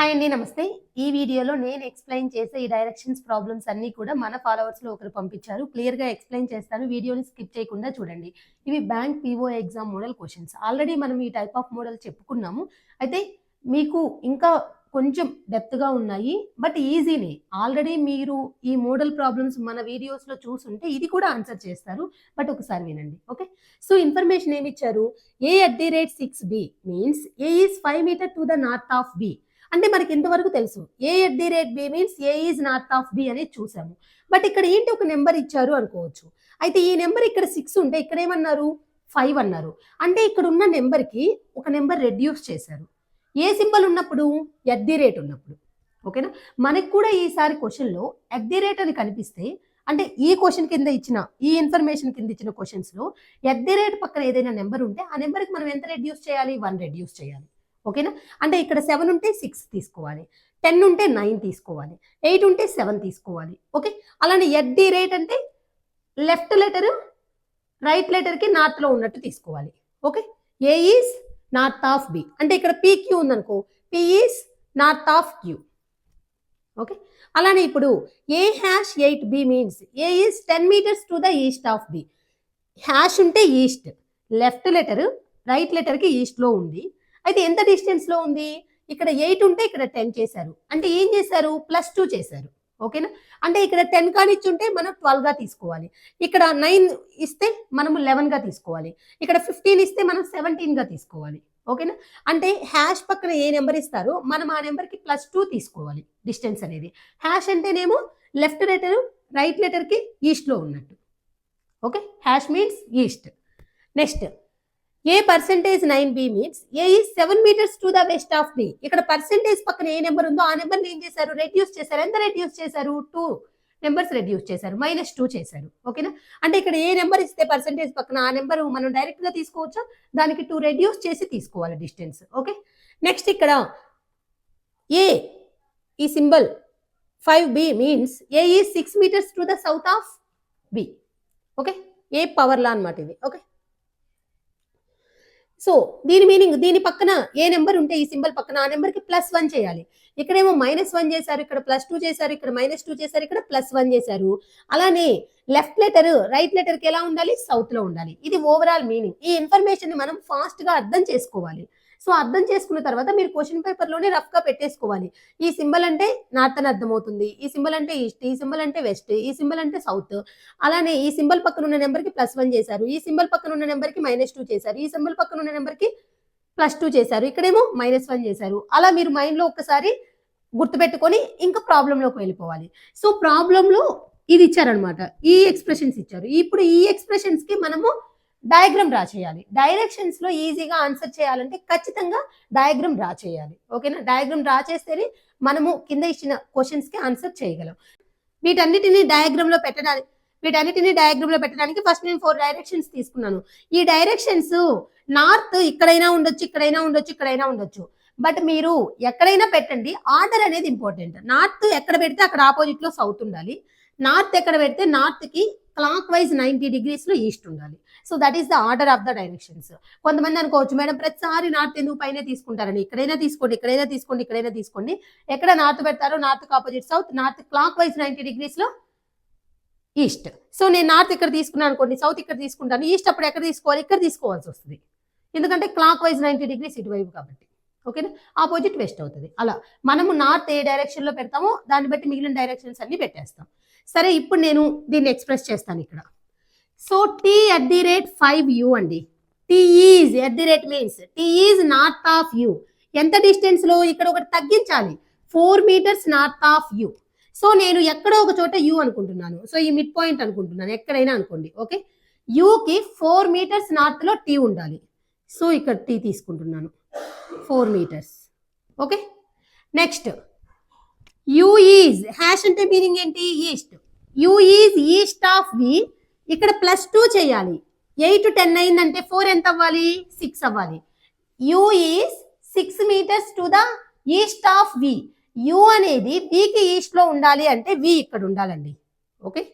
Hi అండి, నమస్తే. ఈ వీడియోలో నేను ఎక్స్‌ప్లెయిన్ చేసే ఈ డైరెక్షన్స్ ప్రాబ్లమ్స్ అన్నీ కూడా మన ఫాలోవర్స్‌లో ఒకరు పంపించారు. క్లియర్‌గా ఎక్స్‌ప్లెయిన్ చేస్తాను. వీడియోని స్కిప్ చేయకుండా చూడండి. ఇవి bank PO exam model questions. Already మనం ఈ టైప్ ఆఫ్ మోడల్ చెప్పుకున్నాము. అయితే మీకు ఇంకా కొంచెం డెప్త్‌గా ఉన్నాయి. బట్ ఈజీనే. ఆల్రెడీ మీరు ఈ మోడల్ ప్రాబ్లమ్స్ మన వీడియోస్‌లో చూసుంటే ఇది కూడా ఆన్సర్ చేస్తారు. బట్ ఒకసారి వినండి. ఓకే. సో ఇన్ఫర్మేషన్ ఏమిచ్చారు? A@6B means A is 5 meter to the north of B. అంటే మనకి ఇంతవరకు తెలుసు A@B means A is north of B అనేది చూసాము. బట్ ఇక్కడ ఏంటి, ఒక నెంబర్ ఇచ్చారు అనుకోవచ్చు. అయితే ఈ నెంబర్ ఇక్కడ 6 ఉంటే ఇక్కడ ఏమన్నారు 5 అన్నారు. అంటే ఇక్కడ ఉన్న నెంబర్కి ఒక నెంబర్ రెడ్యూస్ చేశారు. ఏ సింబల్ ఉన్నప్పుడు? @ ఉన్నప్పుడు. ఓకేనా? మనకి కూడా ఈసారి క్వశ్చన్లో @ అని కనిపిస్తే, అంటే ఈ క్వశ్చన్ కింద ఇచ్చిన ఈ ఇన్ఫర్మేషన్ కింద ఇచ్చిన క్వశ్చన్స్లో @ పక్కన ఏదైనా నెంబర్ ఉంటే ఆ నెంబర్కి మనం ఎంత రెడ్యూస్ చేయాలి? 1 రెడ్యూస్ చేయాలి. ఓకేనా? అంటే ఇక్కడ 7 ఉంటే 6 తీసుకోవాలి, 10 ఉంటే 9 తీసుకోవాలి, 8 ఉంటే 7 తీసుకోవాలి. ఓకే. అలానే @ అంటే లెఫ్ట్ లెటర్ రైట్ లెటర్కి నార్త్లో ఉన్నట్టు తీసుకోవాలి. Okay. A is north of B అంటే ఇక్కడ PQ ఉందనుకో, P is north of Q. Okay. అలానే ఇప్పుడు A#8B means A is 10 metres to the east of B. Hash ఉంటే ఈస్ట్, లెఫ్ట్ లెటర్ రైట్ లెటర్కి ఈస్ట్లో ఉంది. అయితే ఎంత డిస్టెన్స్లో ఉంది? ఇక్కడ 8 ఉంటే ఇక్కడ 10 చేశారు. అంటే ఏం చేశారు? +2 చేశారు. ఓకేనా? అంటే ఇక్కడ 10 కానిచ్చుంటే మనం 12గా తీసుకోవాలి. ఇక్కడ 9 ఇస్తే మనము 11గా తీసుకోవాలి. ఇక్కడ 15 ఇస్తే మనం 17గా తీసుకోవాలి. ఓకేనా? అంటే హ్యాష్ పక్కన ఏ నెంబర్ ఇస్తారో మనం ఆ నెంబర్కి +2 తీసుకోవాలి డిస్టెన్స్ అనేది. హ్యాష్ అంటేనేమో లెఫ్ట్ లెటర్ రైట్ లెటర్కి ఈస్ట్లో ఉన్నట్టు. Okay. Hash means east. Next A%9B means A is 7 metres to the west of B. ఇక్కడ పర్సెంటేజ్ పక్కన ఏ నెంబర్ ఉందో ఆ నెంబర్ని ఏం చేశారు? రెడ్యూస్ చేశారు. ఎంత రెడ్యూస్ చేశారు? 2 నెంబర్స్ రెడ్యూస్ చేశారు, -2 చేశారు. ఓకేనా? అంటే ఇక్కడ ఏ నెంబర్ ఇస్తే పర్సెంటేజ్ పక్కన ఆ నెంబర్ మనం డైరెక్ట్గా తీసుకోవచ్చా? దానికి 2 రెడ్యూస్ చేసి తీసుకోవాలి డిస్టెన్స్. ఓకే. నెక్స్ట్ ఇక్కడ ఏ ఈ symbol 5B means A is 6 metres to the south of B. Okay. A power లా అనమాట ఇది. ఓకే. సో దీని మీనింగ్, దీని పక్కన ఏ నెంబర్ ఉంటే ఈ సింబల్ పక్కన ఆ నెంబర్కి +1 చేయాలి. ఇక్కడేమో -1 చేశారు, ఇక్కడ +2 చేశారు, ఇక్కడ -2 చేశారు, ఇక్కడ +1 చేశారు. అలానే లెఫ్ట్ లెటర్ రైట్ లెటర్కి ఎలా ఉండాలి? సౌత్లో ఉండాలి. ఇది ఓవరాల్ మీనింగ్. ఈ ఇన్ఫర్మేషన్ మనం ఫాస్ట్గా అర్థం చేసుకోవాలి. సో అర్థం చేసుకున్న తర్వాత మీరు క్వశ్చన్ పేపర్లోనే రఫ్గా పెట్టేసుకోవాలి. ఈ సింబల్ అంటే నార్త్ అని అర్థమవుతుంది, ఈ సింబల్ అంటే ఈస్ట్, ఈ సింబల్ అంటే వెస్ట్, ఈ సింబల్ అంటే సౌత్. అలానే ఈ సింబల్ పక్కన ఉన్న నెంబర్కి +1 చేశారు, ఈ సింబల్ పక్కన ఉన్న నెంబర్కి -2 చేశారు, ఈ సింబల్ పక్కన ఉన్న నెంబర్కి +2 చేశారు, ఇక్కడేమో -1 చేశారు. అలా మీరు మైండ్లో ఒక్కసారి గుర్తుపెట్టుకొని ఇంకా ప్రాబ్లంలోకి వెళ్ళిపోవాలి. సో ప్రాబ్లంలో ఇది ఇచ్చారనమాట, ఈ ఎక్స్ప్రెషన్స్ ఇచ్చారు. ఇప్పుడు ఈ ఎక్స్ప్రెషన్స్కి మనము డయాగ్రామ్ డ్రా చేయాలి. డైరెక్షన్స్లో ఈజీగా ఆన్సర్ చేయాలంటే ఖచ్చితంగా డయాగ్రామ్ డ్రా చేయాలి. ఓకేనా? డయాగ్రామ్ డ్రా చేస్తేనే మనము కింద ఇచ్చిన క్వశ్చన్స్కి ఆన్సర్ చేయగలం. వీటన్నిటిని డయాగ్రామ్లో పెట్టడానికి ఫస్ట్ నేను 4 డైరెక్షన్స్ తీసుకున్నాను. ఈ డైరెక్షన్స్ నార్త్ ఇక్కడైనా ఉండొచ్చు, ఇక్కడైనా ఉండొచ్చు, ఇక్కడైనా ఉండొచ్చు. బట్ మీరు ఎక్కడైనా పెట్టండి, ఆర్డర్ అనేది ఇంపార్టెంట్. నార్త్ ఎక్కడ పెడితే అక్కడ ఆపోజిట్లో సౌత్ ఉండాలి. నార్త్ ఎక్కడ పెడితే నార్త్కి క్లాక్ వైజ్ 90 డిగ్రీస్లో ఈస్ట్ ఉండాలి. So that is the order of the directions. కొంతమంది అనుకోవచ్చు, మేడం ప్రతిసారి నార్త్ ఎందుకు పైన తీసుకుంటారని. ఇక్కడైనా తీసుకోండి, ఇక్కడైనా తీసుకోండి, ఇక్కడైనా తీసుకోండి. ఎక్కడ నార్త్ పెడతారో నార్త్కి opposite south, north clockwise 90 డిగ్రీస్లో ఈస్ట్. సో నేను నార్త్ ఇక్కడ తీసుకున్నాను అనుకోండి, సౌత్ ఇక్కడ తీసుకుంటాను, ఈస్ట్ అప్పుడు ఎక్కడ తీసుకోవాలి? ఇక్కడ తీసుకోవాల్సి వస్తుంది. ఎందుకంటే క్లాక్ వైజ్ 90 డిగ్రీస్ ఇటువైపు కాబట్టి. ఓకేనా? ఆపోజిట్ వెస్ట్ అవుతుంది. అలా మనము నార్త్ ఏ డైరెక్షన్లో పెడతామో దాన్ని బట్టి మిగిలిన డైరెక్షన్స్ అన్ని పెట్టేస్తాం. సరే, ఇప్పుడు నేను దీన్ని ఎక్స్ప్రెస్ చేస్తాను ఇక్కడ. సో T@5U అండి. T is @ means T is north of U. ఎంత డిస్టెన్స్లో? ఇక్కడ ఒకటి తగ్గించాలి, 4 metres north of U. So నేను ఎక్కడో ఒక చోట U అనుకుంటున్నాను. సో ఈ మిడ్ పాయింట్ అనుకుంటున్నాను, ఎక్కడైనా అనుకోండి. ఓకే. Uకి 4 మీటర్స్ నార్త్లో T ఉండాలి. సో ఇక్కడ T తీసుకుంటున్నాను, 4 metres. Okay. Next U is hash అంటే మీనింగ్ ఏంటి? East. U is east of V. ఇక్కడ +2 చేయాలి. 8 10 అయిందంటే 4 ఎంత అవ్వాలి? 6 అవ్వాలి. U is 6 metres to the east of V. U అనేది Vకి ఈస్ట్లో ఉండాలి అంటే V ఇక్కడ ఉండాలండి. ఓకే.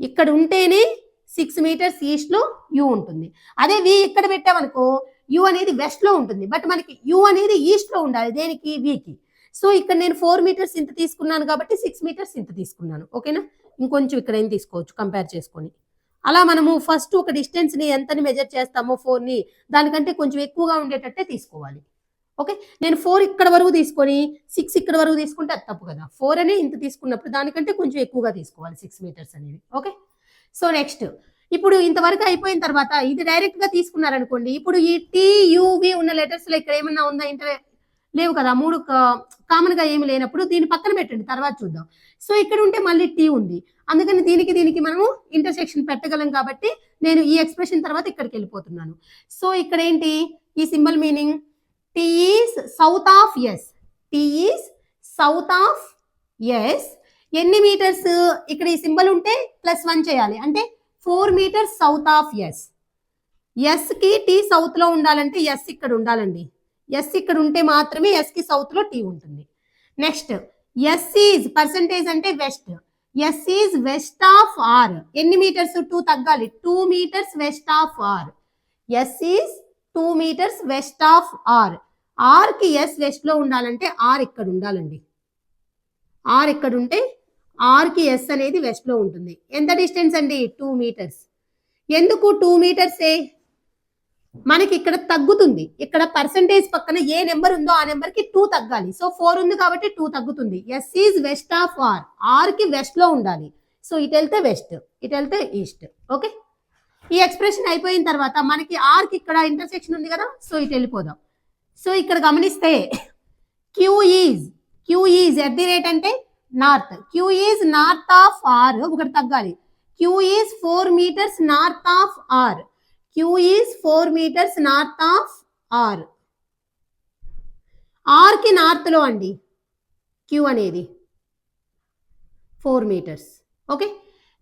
ఇక్కడ ఉంటేనే 6 మీటర్స్ ఈస్ట్లో U ఉంటుంది. అదే V ఇక్కడ పెట్టామనుకో U అనేది వెస్ట్లో ఉంటుంది. బట్ మనకి U అనేది ఈస్ట్లో ఉండాలి. దేనికి? Vకి. సో ఇక్కడ నేను 4 మీటర్స్ ఇంత తీసుకున్నాను కాబట్టి 6 మీటర్స్ ఇంత తీసుకున్నాను. ఓకేనా? ఇంకొంచెం ఇక్కడ ఏం తీసుకోవచ్చు కంపేర్ చేసుకొని. అలా మనము ఫస్ట్ ఒక డిస్టెన్స్ని ఎంతని మెజర్ చేస్తామో 4ని దానికంటే కొంచెం ఎక్కువగా ఉండేటట్టే తీసుకోవాలి. ఓకే, నేను 4 ఇక్కడ వరకు తీసుకొని 6 ఇక్కడ వరకు తీసుకుంటే అది తప్పు కదా. 4 అనే ఇంత తీసుకున్నప్పుడు దానికంటే కొంచెం ఎక్కువగా తీసుకోవాలి 6 మీటర్స్ అనేది. ఓకే, సో నెక్స్ట్ ఇప్పుడు ఇంతవరకు అయిపోయిన తర్వాత ఇది డైరెక్ట్ గా తీసుకున్నారనుకోండి. ఇప్పుడు ఈ టియువి ఉన్న లెటర్స్ లో ఇక్కడ ఏమన్నా ఉందా? లేవు కదా, 3 కామన్ గా ఏమి లేనప్పుడు దీన్ని పక్కన పెట్టండి, తర్వాత చూద్దాం. సో ఇక్కడ ఉంటే మళ్ళీ టీ ఉంది, అందుకని దీనికి మనము ఇంటర్సెక్షన్ పెట్టగలం కాబట్టి నేను ఈ ఎక్స్ప్రెషన్ తర్వాత ఇక్కడికి వెళ్ళిపోతున్నాను. సో ఇక్కడ ఏంటి ఈ symbol meaning? T is south of S. T is south of S. ఎన్ని మీటర్స్? ఇక్కడ ఈ సింబల్ ఉంటే +1 చేయాలి, అంటే 4 metres south of S. S కి టీ సౌత్ లో ఉండాలంటే ఎస్ ఇక్కడ ఉండాలండి. ఎస్ ఇక్కడ ఉంటే మాత్రమే ఎస్ కి సౌత్ లో టీ ఉంటుంది. నెక్స్ట్ ఎస్ ఈజ్ పర్సంటేజ్ అంటే west. S is west of R. ఎన్ని మీటర్స్? 2 తగ్గాలి, 2 metres west of R. S is 2 metres west of R. R కి ఎస్ వెస్ట్ లో ఉండాలంటే ఆర్ ఇక్కడ ఉండాలండి. ఆర్ ఇక్కడ ఉంటే ఆర్ కి ఎస్ అనేది వెస్ట్ లో ఉంటుంది. ఎంత డిస్టెన్స్ అండి? 2 మీటర్స్. ఎందుకు 2 మీటర్సే? మనకి ఇక్కడ తగ్గుతుంది. ఇక్కడ పర్సంటేజ్ పక్కన ఏ నెంబర్ ఉందో ఆ నెంబర్ కి 2 తగ్గాలి. సో 4 ఉంది కాబట్టి 2 తగ్గుతుంది. S is west of R. R కి వెస్ట్ లో ఉండాలి. సో ఇటు వెళ్తే వెస్ట్, ఇటు వెళ్తే ఈస్ట్. ఓకే, ఈ ఎక్స్ప్రెషన్ అయిపోయిన తర్వాత మనకి ఆర్ కి ఇక్కడ ఇంటర్సెక్షన్ ఉంది కదా, సో ఇటు వెళ్ళిపోదాం. సో ఇక్కడ గమనిస్తే Q is at the rate అంటే north. Q is north of R. ఒకటి తగ్గాలి. Q is 4 metres north of R. Q is 4 metres north of R. R కి నార్త్ లో అండి క్యూ అనేది 4 metres. Okay,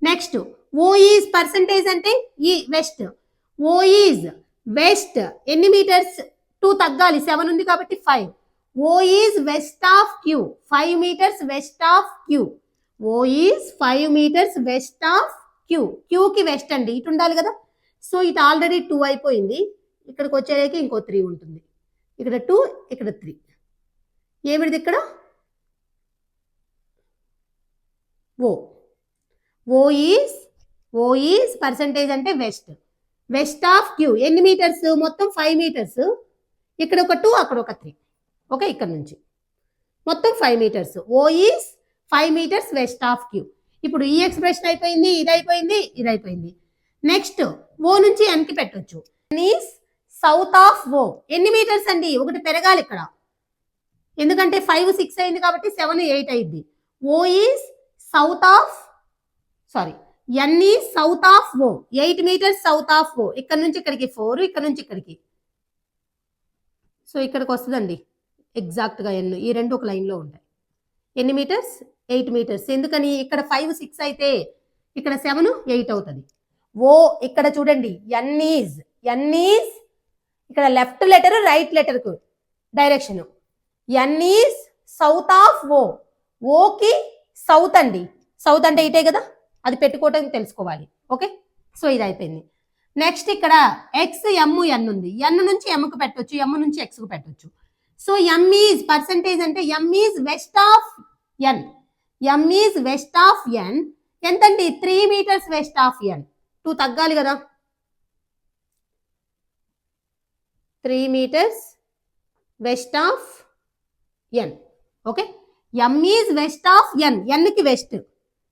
next O is percentage అంటే ఈ west. O is west. ఎన్ని metres? 2 తగ్గాలి, 7 ఉంది కాబట్టి 5. O is west of Q. 5 metres west of queue. Oh is 5 metres west of Q. క్యూకి వెస్ట్ అండి, ఇటు ఉండాలి కదా. సో ఇటు ఆల్రెడీ 2 అయిపోయింది. ఇక్కడికి వచ్చేకి ఇంకో 3 ఉంటుంది. ఇక్కడ 2, ఇక్కడ 3. ఏమిటిది ఇక్కడ? ఓ. ఓ ఈజ్ పర్సంటేజ్ అంటే వెస్ట్. వెస్ట్ ఆఫ్ క్యూ ఎన్ని మీటర్స్? మొత్తం 5 మీటర్స్. ఇక్కడ ఒక 2, అక్కడ ఒక 3. ఓకే, ఇక్కడ నుంచి మొత్తం 5 metres. O is 5 metres west of Q. ఇప్పుడు ఈ ఎక్స్ప్రెషన్ అయిపోయింది, ఇది అయిపోయింది, ఇది అయిపోయింది. నెక్స్ట్ ఓ నుంచి ఎన్కి పెట్టొచ్చు. ఈజ్ సౌత్ ఆఫ్ ఓ. ఎన్ని మీటర్స్ అండి? ఒకటి పెరగాలి ఇక్కడ, ఎందుకంటే 5, 6 అయింది కాబట్టి 7, 8 అయింది. O is south of N is south of O. 8 meters south of O. ఇక్కడ నుంచి ఇక్కడికి 4, ఇక్కడ నుంచి ఇక్కడికి. సో ఇక్కడికి వస్తుందండి ఎగ్జాక్ట్గా ఎన్. ఈ రెండు ఒక లైన్లో ఉంటాయి. ఎన్ని మీటర్స్? 8 మీటర్స్. ఎందుకని? ఇక్కడ 5, 6 అయితే ఇక్కడ 7, 8 అవుతుంది. ఓ ఇక్కడ చూడండి, ఎన్ ఈజ్ ఇక్కడ లెఫ్ట్ లెటర్ రైట్ లెటర్కు direction. N is south of O. ఓకి సౌత్ అండి. సౌత్ అంటే ఇటే కదా, అది పెట్టుకోవటం తెలుసుకోవాలి. ఓకే, సో ఇది అయిపోయింది. నెక్స్ట్ ఇక్కడ ఎక్స్ ఎమ్ ఎన్ ఉంది. ఎన్ నుంచి ఎమ్కు పెట్టొచ్చు, ఎమ్ నుంచి ఎక్స్కు పెట్టొచ్చు. సో ఎమ్ ఈజ్ పర్సంటేజ్ అంటే M is west of N. M is west of N ఎంతండి? 3 మీటర్స్ వెస్ట్ ఆఫ్ ఎన్. 2 తగ్గాలి కదా, 3 meters west of N. Okay, M is west of N. ఎన్కి వెస్ట్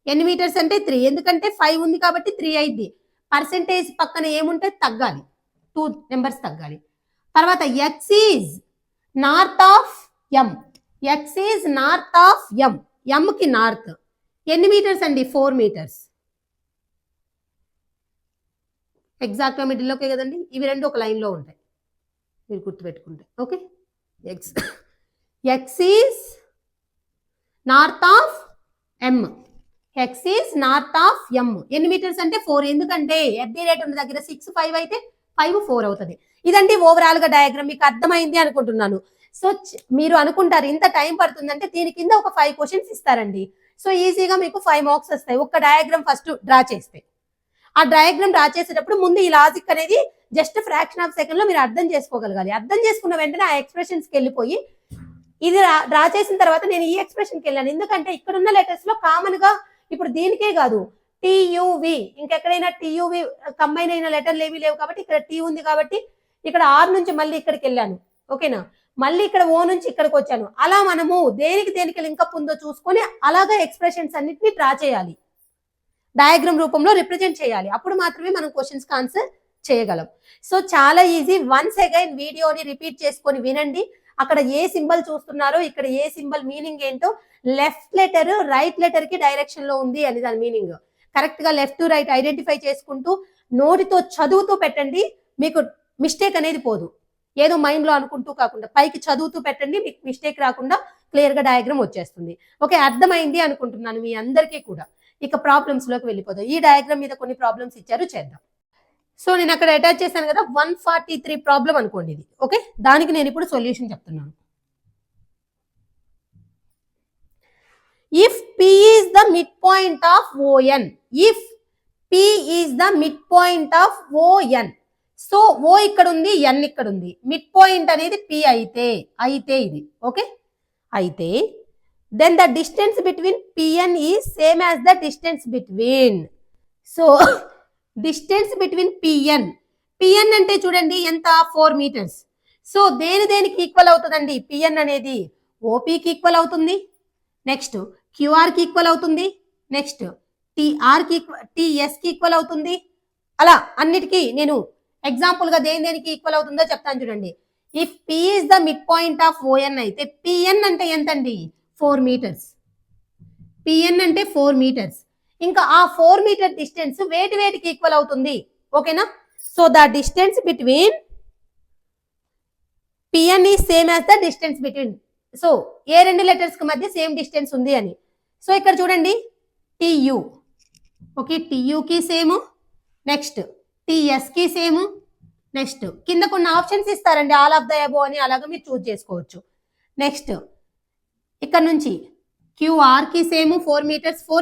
ఎన్ని మీటర్స్ అంటే 3, ఎందుకంటే 5 ఉంది కాబట్టి 3 అయింది. పర్సెంటేజ్ పక్కన ఏముంటే తగ్గాలి, 2 నెంబర్స్ తగ్గాలి. తర్వాత X is north of M. X is north of M. Enki north ఎన్ని మీటర్స్ అండి? 4 మీటర్స్. ఎగ్జాక్ట్గా మిడిల్లోకే కదండి, ఇవి రెండు ఒక లైన్లో ఉంటాయి, మీరు గుర్తుపెట్టుకుంటే. Okay, X is north of M. X is north of M. ఎన్ని మీటర్స్ అంటే 4, ఎందుకంటే ఎట్ ది రేట్ ఉన్న దగ్గర 6, 5 అయితే 5, 4 అవుతుంది. ఇదండి ఓవరాల్ గా డయాగ్రామ్. మీకు అర్థమైంది అనుకుంటున్నాను. సో మీరు అనుకుంటారు ఇంత టైం పడుతుందంటే దీని కింద ఒక 5 క్వశ్చన్స్ ఇస్తారండి. సో ఈజీగా మీకు 5 మార్క్స్ వస్తాయి ఒక్క డయాగ్రామ్ ఫస్ట్ డ్రా చేస్తే. ఆ డయాగ్రామ్ డ్రా చేసేటప్పుడు ముందు ఈ లాజిక్ అనేది జస్ట్ ఫ్రాక్షన్ ఆఫ్ సెకండ్ లో మీరు అర్థం చేసుకోగలగాలి. అర్థం చేసుకున్న వెంటనే ఆ ఎక్స్ప్రెషన్స్కి వెళ్ళిపోయి ఇది డ్రా చేసిన తర్వాత నేను ఈ ఎక్స్ప్రెషన్కి వెళ్ళాను, ఎందుకంటే ఇక్కడ ఉన్న లెటర్స్ లో కామన్ గా ఇప్పుడు దీనికే కాదు టియువి, ఇంకెక్కడైనా టియువి కంబైన్ అయిన లెటర్లు ఏమీ లేవు కాబట్టి ఇక్కడ టీ ఉంది కాబట్టి ఇక్కడ ఆర్ నుంచి మళ్ళీ ఇక్కడికి వెళ్ళాను. ఓకేనా, మళ్ళీ ఇక్కడ ఓ నుంచి ఇక్కడికి వచ్చాను. అలా మనము దేనికి లింకప్ ఉందో చూసుకొని అలాగా ఎక్స్ప్రెషన్స్ అన్నిటిని డ్రా చేయాలి, డయాగ్రామ్ రూపంలో రిప్రజెంట్ చేయాలి. అప్పుడు మాత్రమే మనం క్వశ్చన్స్ కి ఆన్సర్ చేయగలం. సో చాలా ఈజీ. వన్స్ అగైన్ వీడియోని రిపీట్ చేసుకొని వినండి. అక్కడ ఏ సింబల్ చూస్తున్నారో, ఇక్కడ ఏ సింబల్ మీనింగ్ ఏంటో, లెఫ్ట్ లెటర్ రైట్ లెటర్ కి డైరెక్షన్ లో ఉంది అని దాని మీనింగ్. కరెక్ట్ గా లెఫ్ట్ టు రైట్ ఐడెంటిఫై చేసుకుంటూ నోటితో చదువుతూ పెట్టండి, మీకు మిస్టేక్ అనేది పోదు. ఏదో మైండ్ లో అనుకుంటూ కాకుండా పైకి చదువుతూ పెట్టండి, మీకు మిస్టేక్ రాకుండా క్లియర్ గా డయాగ్రామ్ వచ్చేస్తుంది. ఓకే, అర్థమైంది అనుకుంటున్నాను మీ అందరికీ కూడా. ఇక ప్రాబ్లమ్స్ లోకి వెళ్ళిపోతాం. ఈ డయాగ్రామ్ మీద కొన్ని ప్రాబ్లమ్స్ ఇచ్చారు, చేద్దాం. సో నేను అక్కడ అటాచ్ చేశాను కదా, 143 ప్రాబ్లం అనుకోండి ఇది. ఓకే, దానికి నేను ఇప్పుడు సొల్యూషన్ చెప్తున్నాను. If P is the midpoint of ON, if P is the midpoint of ON, so O ఇక్కడ ఉంది, N ఇక్కడ ఉంది, మిడ్ పాయింట్ అనేది P అయితే ఇది. ఓకే, అయితే then the distance between PN is same as the distance between, so distance between PN అంటే చూడండి ఎంత, 4 మీటర్స్. సో దేనికి ఈక్వల్ అవుతుందండి, పిఎన్ అనేది ఓపీకి ఈక్వల్ అవుతుంది, నెక్స్ట్ క్యూఆర్కి ఈక్వల్ అవుతుంది, నెక్స్ట్ టిఎస్కి ఈక్వల్ అవుతుంది. అలా అన్నిటికీ నేను ఎగ్జాంపుల్ గా దేనికి ఈక్వల్ అవుతుందో చెప్తాను చూడండి. If P is the mid point of O N అయితే పిఎన్ అంటే ఎంతండి, 4 మీటర్స్. పిఎన్ అంటే 4 మీటర్స్. ఇంకా ఆ 4 మీటర్ డిస్టెన్స్ వేటికి ఈక్వల్ అవుతుంది. ఓకేనా, so the distance between P N ఈ same as the distance between, so ఏ రెండు లెటర్స్ కి మధ్య సేమ్ డిస్టెన్స్ ఉంది అని. సో ఇక్కడ చూడండి టియు, ఓకే టియుకి సేమ్, నెక్స్ట్ టిఎస్ కి సేమ్, నెక్స్ట్ కింద కొన్ని ఆప్షన్స్ ఇస్తారండి ఆల్ ఆఫ్ ద అబో అని, అలాగా మీరు చూస్ చేసుకోవచ్చు. నెక్స్ట్ ఇక్కడ నుంచి క్యూఆర్ కి సేమ్ 4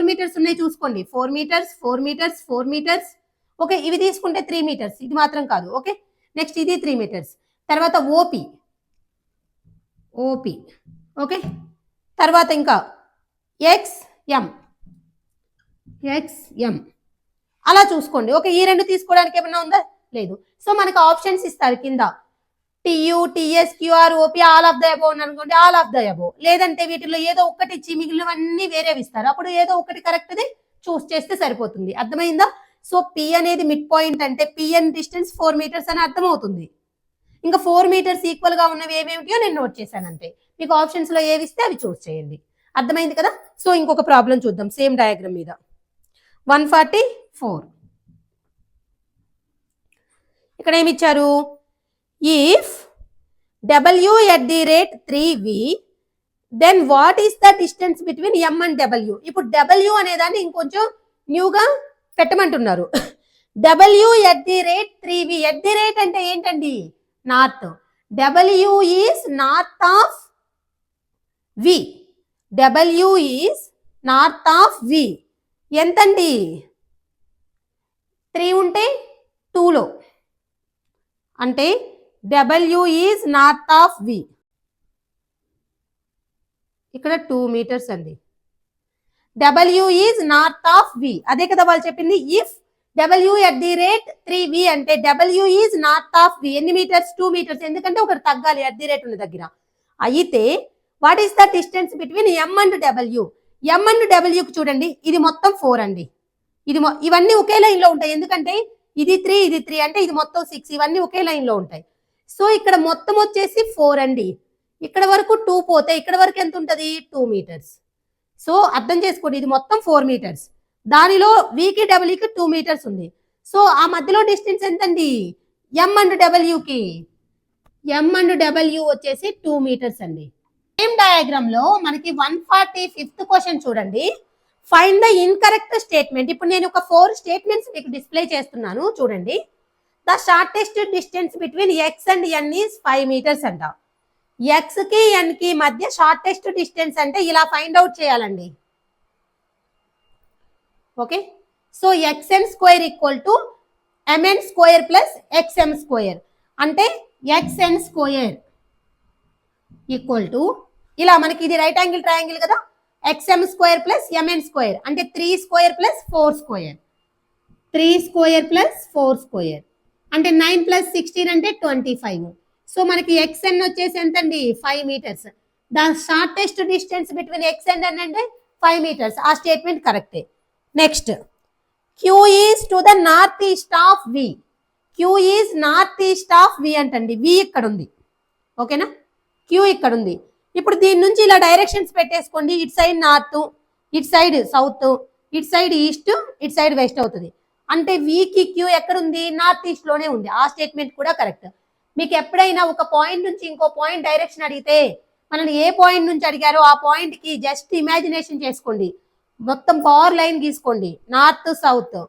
మీటర్స్ ఉన్నాయి చూసుకోండి, 4 మీటర్స్. ఓకే, ఇవి తీసుకుంటే 3 మీటర్స్, ఇది మాత్రం కాదు. ఓకే, నెక్స్ట్ ఇది 3 మీటర్స్. తర్వాత ఓపి, ఓకే, తర్వాత ఇంకా ఎక్స్ఎం అలా చూసుకోండి. ఓకే, ఈ రెండు తీసుకోవడానికి ఏమన్నా ఉందా, లేదు. సో మనకు ఆప్షన్స్ ఇస్తారు కింద, TU, TS, QR, OP, all of the అబో అనుకోండి, ఆల్ ఆఫ్ ద అబో. లేదంటే వీటిలో ఏదో ఒకటి ఇచ్చి మిగిలినవన్నీ వేరేవి ఇస్తారు, అప్పుడు ఏదో ఒకటి కరెక్ట్ది చూస్ చేస్తే సరిపోతుంది. అర్థమైందా? సో పి అనేది మిడ్ పాయింట్ అంటే పిఎన్ డిస్టెన్స్ 4 మీటర్స్ అని అర్థమవుతుంది. ఇంకా 4 మీటర్స్ ఈక్వల్ గా ఉన్నవి ఏమేమిటో నేను నోట్ చేశాను అంతే. మీకు ఆప్షన్స్ లో ఏవి ఇస్తే అవి చూస్ చేయండి. అర్థమైంది కదా? సో ఇంకొక ప్రాబ్లం చూద్దాం సేమ్ డయాగ్రామ్ మీద. 144 ఇక్కడ ఏమి ఇచ్చారు, if W at the rate 3V then what is the distance between M and W. ఇప్పుడు W అనేదాన్ని ఇంకొంచెం న్యూగా పెట్టమంటున్నారు. W at the rate 3V, at the rate అంటే ఏంటండి, north. W is north of V, W is north of V ఎంతండి, 3 ఉంటే 2లో అంటే W is north of V, ఇక్కడ 2 మీటర్స్ అండి. W is north of V, అదే కదా వాళ్ళు చెప్పింది. If W at the rate 3V అంటే W is north of V ఎన్ని మీటర్స్, 2 మీటర్స్, ఎందుకంటే ఒకటి తగ్గాలి at the rate ఉన్న దగ్గర. అయితే what is the distance between M and W. M and W కి చూడండి, ఇది మొత్తం 4 అండి. ఇవన్నీ ఒకే లైన్ లో ఉంటాయి, ఎందుకంటే ఇది 3 అంటే ఇది మొత్తం 6, ఇవన్నీ ఒకే లైన్ లో ఉంటాయి. సో ఇక్కడ మొత్తం వచ్చేసి 4 అండి, ఇక్కడ వరకు 2 పోతే ఇక్కడ వరకు ఎంత ఉంటుంది, 2 మీటర్స్. సో అర్థం చేసుకోండి, ఇది మొత్తం 4 మీటర్స్, దానిలో వీకి డబ్ల్యూకి 2 మీటర్స్ ఉంది. సో ఆ మధ్యలో డిస్టెన్స్ ఎంతండి, M అండ్ W వచ్చేసి 2 మీటర్స్ అండి. సేమ్ డయాగ్రామ్ లో మనకి 145th క్వశ్చన్ చూడండి, ఫైండ్ ద ఇన్కరెక్ట్ స్టేట్మెంట్. ఇప్పుడు నేను ఒక 4 స్టేట్మెంట్స్ మీకు డిస్ప్లే చేస్తున్నాను చూడండి. The shortest distance between X and N is 5 metres అంట. ఎక్స్ కి ఎన్ కి మధ్య షార్టెస్ట్ డిస్టెన్స్ అంటే ఇలా ఫైండ్ అవుట్ చేయాలండి. Okay, so xn square equal to mn square plus xm square అంటే xn స్క్వేర్ ఈక్వల్ టు ఇలా మనకి ఇది రైట్ యాంగిల్ ట్రయాంగిల్ కదా, XM square plus MN square అంటే 3 square plus 4 square, 3 square plus 4 square అంటే 9 plus 16 అంటే 25. So మనకి XN వచ్చేసి ఎంతండి 5 meters. The shortest distance between X and N అంటే 5 మీటర్స్. ఆ స్టేట్మెంట్ కరెక్టే. Next Q is to the north east of V. Q is north east of V అంటండి. V ఇక్కడ ఉంది, ఓకేనా, Q ఇక్కడ ఉంది. ఇప్పుడు దీని నుంచి ఇలా డైరెక్షన్స్ పెట్టేసుకోండి. ఇటు సైడ్ నార్త్, ఇటు సైడ్ సౌత్, ఇటు సైడ్ ఈస్ట్, ఇటు సైడ్ వెస్ట్ అవుతుంది. అంటే వీకి క్యూ ఎక్కడ ఉంది, నార్త్ ఈస్ట్ లోనే ఉంది. ఆ స్టేట్మెంట్ కూడా కరెక్ట్. మీకు ఎప్పుడైనా ఒక పాయింట్ నుంచి ఇంకో పాయింట్ డైరెక్షన్ అడిగితే మనల్ని ఏ పాయింట్ నుంచి అడిగారో ఆ పాయింట్ కి జస్ట్ ఇమాజినేషన్ చేసుకోండి. మొత్తం పవర్ లైన్ గీసుకోండి, నార్త్ సౌత్,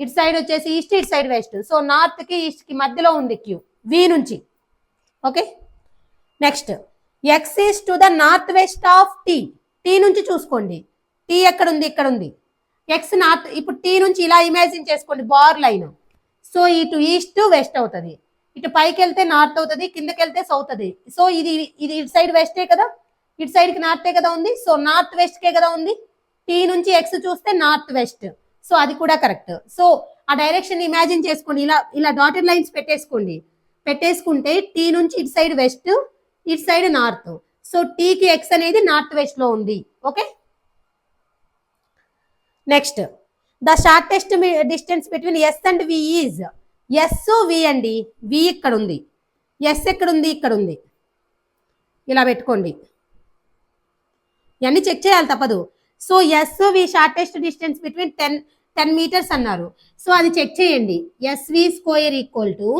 ఇటు సైడ్ వచ్చేసి ఈస్ట్, ఇటు సైడ్ వెస్ట్. సో నార్త్ కి ఈస్ట్ కి మధ్యలో ఉంది క్యూ వి నుంచి. Okay, next X is to the north west of T. T నుంచి చూసుకోండి, T ఎక్కడ ఉంది, ఇక్కడ ఉంది. X నార్త్, ఇప్పుడు T నుంచి ఇలా ఇమాజిన్ చేసుకోండి బార్ లైన్. సో ఇటు ఈస్ట్ వెస్ట్ అవుతుంది, ఇటు పైకి వెళ్తే నార్త్ అవుతుంది, కిందకి వెళ్తే సౌత్ అవుతుంది. సో ఇది ఇది ఇటు సైడ్ వెస్టే కదా, ఇటు సైడ్ కి నార్తే కదా ఉంది. సో నార్త్ వెస్ట్ కే కదా ఉంది. T నుంచి X చూస్తే నార్త్ వెస్ట్, సో అది కూడా కరెక్ట్. సో ఆ డైరెక్షన్ ఇమాజిన్ చేసుకోండి, ఇలా ఇలా డాటెడ్ లైన్స్ పెట్టేసుకోండి. పెట్టేసుకుంటే T నుంచి ఇటు సైడ్ వెస్ట్, ఇటు సైడ్ నార్త్. సో టీకి X అనేది నార్త్ వెస్ట్ లో ఉంది. Okay, next the shortest distance between S and V is. S V అండి, V ఇక్కడ ఉంది, S ఎక్కడ ఉంది, ఇక్కడ ఉంది. ఇలా పెట్టుకోండి, ఇవన్నీ చెక్ చేయాలి తప్పదు. So S V shortest distance between 10 meters అన్నారు. సో అది చెక్ చేయండి. SV స్క్వేర్ ఈక్వల్ టు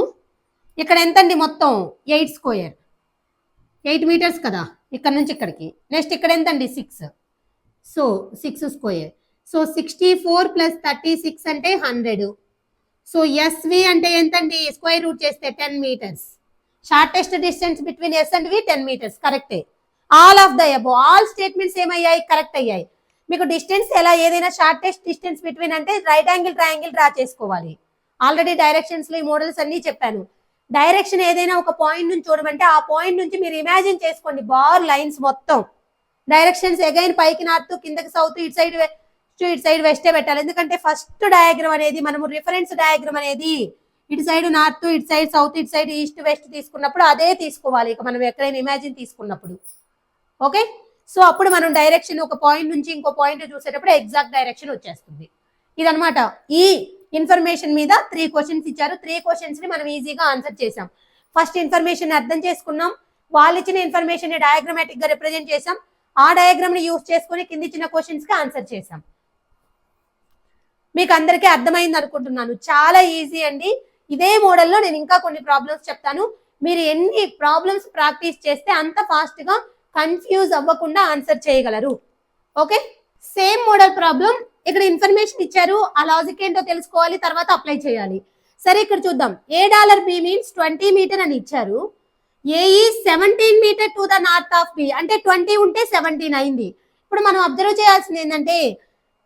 ఇక్కడ ఎంతండి మొత్తం 8 స్క్వేర్, 8 మీటర్స్ కదా ఇక్కడ నుంచి ఇక్కడికి. నెక్స్ట్ ఇక్కడ ఎంతండి 6, సో 6 స్క్వేర్. సో 64 ప్లస్ 36 అంటే 100. సో SV అంటే ఎంతండి, స్క్వేర్ రూట్ చేస్తే 10 meters. Shortest distance between S and V 10 meters. కరెక్టే. All of the above, all statements ఏమయ్యాయి, కరెక్ట్ అయ్యాయి. మీకు డిస్టెన్స్ ఎలా, ఏదైనా షార్టెస్ట్ డిస్టెన్స్ బిట్వీన్ అంటే రైట్ యాంగిల్ ట్రయాంగిల్ డ్రా చేసుకోవాలి. ఆల్రెడీ డైరెక్షన్స్ లో ఈ మోడల్స్ అన్ని చెప్పాను. డైరెక్షన్ ఏదైనా ఒక పాయింట్ నుంచి చూడమంటే ఆ పాయింట్ నుంచి మీరు ఇమాజిన్ చేసుకోండి బార్ లైన్స్ మొత్తం. డైరెక్షన్స్ అగైన్ పైకి నార్త్, కిందకి సౌత్, ఇటు సైడ్ వెస్ట్, ఇటు సైడ్ వెస్టే పెట్టాలి. ఎందుకంటే ఫస్ట్ డయాగ్రామ్ అనేది మనము రిఫరెన్స్ డయాగ్రామ్ అనేది ఇటు సైడ్ నార్త్, ఇటు సైడ్ సౌత్, ఇటు సైడ్ ఈస్ట్ వెస్ట్ తీసుకున్నప్పుడు అదే తీసుకోవాలి. ఇక మనం ఎక్కడైనా ఇమాజిన్ తీసుకున్నప్పుడు. ఓకే, సో అప్పుడు మనం డైరెక్షన్ ఒక పాయింట్ నుంచి ఇంకో పాయింట్ చూసేటప్పుడు ఎగ్జాక్ట్ డైరెక్షన్ వచ్చేస్తుంది. ఇదనమాట. ఈ ఇన్ఫర్మేషన్ మీద 3 క్వశ్చన్స్ ఇచ్చారు. 3 క్వశ్చన్స్ ని మనం ఈజీగా ఆన్సర్ చేసాం. ఫస్ట్ ఇన్ఫర్మేషన్ అర్థం చేసుకున్నాం, వాళ్ళు ఇచ్చిన ఇన్ఫర్మేషన్ ని డయాగ్రమాటిక్ గా రిప్రజెంట్ చేసాం. ఆ డయాగ్రామ్ ని యూజ్ చేసుకుని కింద ఇచ్చిన క్వశ్చన్స్ కి ఆన్సర్ చేసాం. మీకు అందరికీ అర్థమైంది అనుకుంటున్నాను. చాలా ఈజీ అండి. ఇదే మోడల్లో నేను ఇంకా కొన్ని ప్రాబ్లమ్స్ చెప్తాను. మీరు ఎన్ని ప్రాబ్లమ్స్ ప్రాక్టీస్ చేస్తే అంత ఫాస్ట్ గా కన్ఫ్యూజ్ అవ్వకుండా ఆన్సర్ చేయగలరు. Okay, same model problem. ఇక్కడ ఇన్ఫర్మేషన్ ఇచ్చారు, ఆ లాజిక్ ఏంటో తెలుసుకోవాలి, తర్వాత అప్లై చేయాలి. సరే ఇక్కడ చూద్దాం. $A మీన్స్ 20 మీటర్ అని ఇచ్చారు. A is 17 meter to the north of B అంటే 20 ఉంటే 17 అయింది. ఇప్పుడు మనం అబ్జర్వ్ చేయాల్సింది ఏంటంటే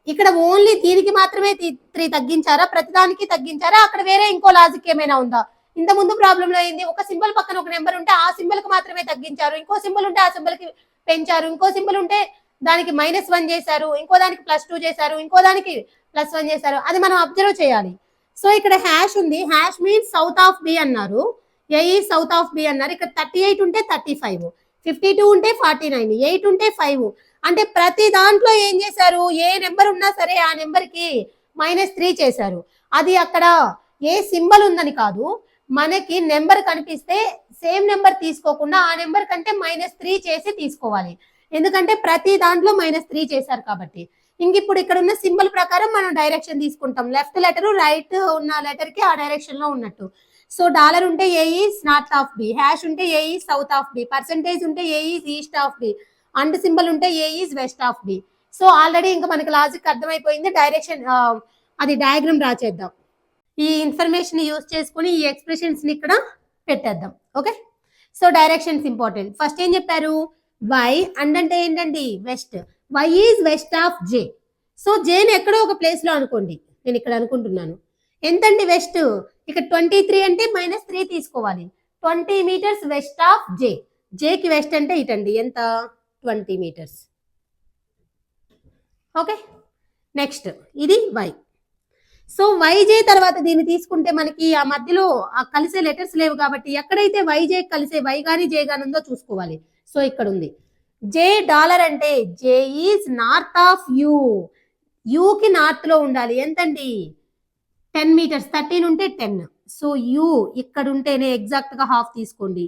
ఇక్కడ ఓన్లీ దీనికి మాత్రమే 3 తగ్గించారా, ప్రతిదానికి తగ్గించారా, అక్కడ వేరే ఇంకో లాజిక్ ఏమైనా ఉందా? ఇంత ముందు ప్రాబ్లంలో అయింది, ఒక సింబల్ పక్కన ఒక నెంబర్ ఉంటే ఆ సింబల్ కి మాత్రమే తగ్గించారు, ఇంకో సింబల్ ఉంటే ఆ సింబల్ కి పెంచారు, ఇంకో సింబల్ ఉంటే దానికి -1 చేశారు, ఇంకో దానికి +2 చేశారు, ఇంకో దానికి +1 చేశారు. అది మనం అబ్జర్వ్ చేయాలి. సో ఇక్కడ హ్యాష్ ఉంది, hash means south of B అన్నారు, ఏ సౌత్ ఆఫ్ బి అన్నారు. ఇక్కడ 38 ఉంటే 35, 52 ఉంటే 49, 8 ఉంటే 5. అంటే ప్రతి దాంట్లో ఏం చేశారు, ఏ నెంబర్ ఉన్నా సరే ఆ నెంబర్ కి -3 చేశారు. అది అక్కడ ఏ సింబల్ ఉందని కాదు, మనకి నెంబర్ కనిపిస్తే సేమ్ నెంబర్ తీసుకోకుండా ఆ నెంబర్ కంటే -3 చేసి తీసుకోవాలి. ఎందుకంటే ప్రతి దాంట్లో -3 చేశారు కాబట్టి. ఇంక ఇప్పుడు ఇక్కడ ఉన్న సింబల్ ప్రకారం మనం డైరెక్షన్ తీసుకుంటాం. లెఫ్ట్ లెటర్ రైట్ ఉన్న లెటర్ కి ఆ డైరెక్షన్ లో ఉన్నట్టు. సో డాలర్ ఉంటే A is north of B, hash ఉంటే A is south of B, percentage ఉంటే A is east of B, and symbol ఉంటే A is west of B. So already ఇంకా మనకి లాజిక్ అర్థమైపోయింది. డైరెక్షన్ అది డయాగ్రామ్ డ్రా చేద్దాం. ఈ ఇన్ఫర్మేషన్ యూజ్ చేసుకుని ఈ ఎక్స్ప్రెషన్స్ ని ఇక్కడ పెట్టేద్దాం. Okay, so directions important. First ఏం చెప్పారు, వై అంటే ఏంటండి west, Y is west of J. So జేని ఎక్కడో ఒక ప్లేస్ లో అనుకోండి, నేను ఇక్కడ అనుకుంటున్నాను. ఎంతండి వెస్ట్, ఇక్కడ 23 అంటే -3 తీసుకోవాలి. 20 మీటర్స్ వెస్ట్ ఆఫ్ జే. జేకి వెస్ట్ అంటే ఇటండి ఎంత 20 మీటర్స్. ఓకే, నెక్స్ట్ ఇది వై. సో వైజే తర్వాత దీన్ని తీసుకుంటే మనకి ఆ మధ్యలో ఆ కలిసే లెటర్స్ లేవు కాబట్టి ఎక్కడైతే వైజే కలిసే వై గాని జే గాని ఉందో చూసుకోవాలి. సో ఇక్కడ ఉంది జే డాలర్ అంటే J is north of U. యూకి నార్త్ లో ఉండాలి. ఎంతండి 10 మీటర్స్. 13 ఉంటే 10. సో యూ ఇక్కడ ఉంటేనే ఎగ్జాక్ట్ గా హాఫ్ తీసుకోండి.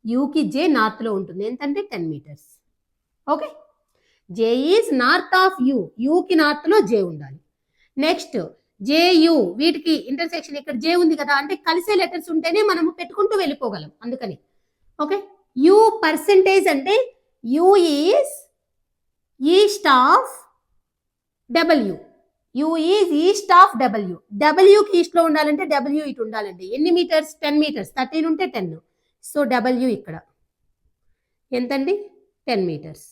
యూకి జే నార్త్ లో ఉంటుంది. ఎంతంటే 10 meters. Okay, J is north of U. యూకి నార్త్ లో జే ఉండాలి. నెక్స్ట్ జేయు, వీటికి ఇంటర్సెక్షన్ ఇక్కడ జే ఉంది కదా, అంటే కలిసే లెటర్స్ ఉంటేనే మనము పెట్టుకుంటూ వెళ్ళిపోగలం అందుకని. ఓకే, యూ పర్సెంటేజ్ అంటే U is east of W. U is east of W. డబ్ల్యూకి ఈస్ట్ లో ఉండాలంటే డబ్ల్యూ ఇటు ఉండాలండి. ఎన్ని మీటర్స్ 10 మీటర్స్. 13 ఉంటే 10. సో డబ్ల్యూ ఇక్కడ ఎంతండి 10 మీటర్స్.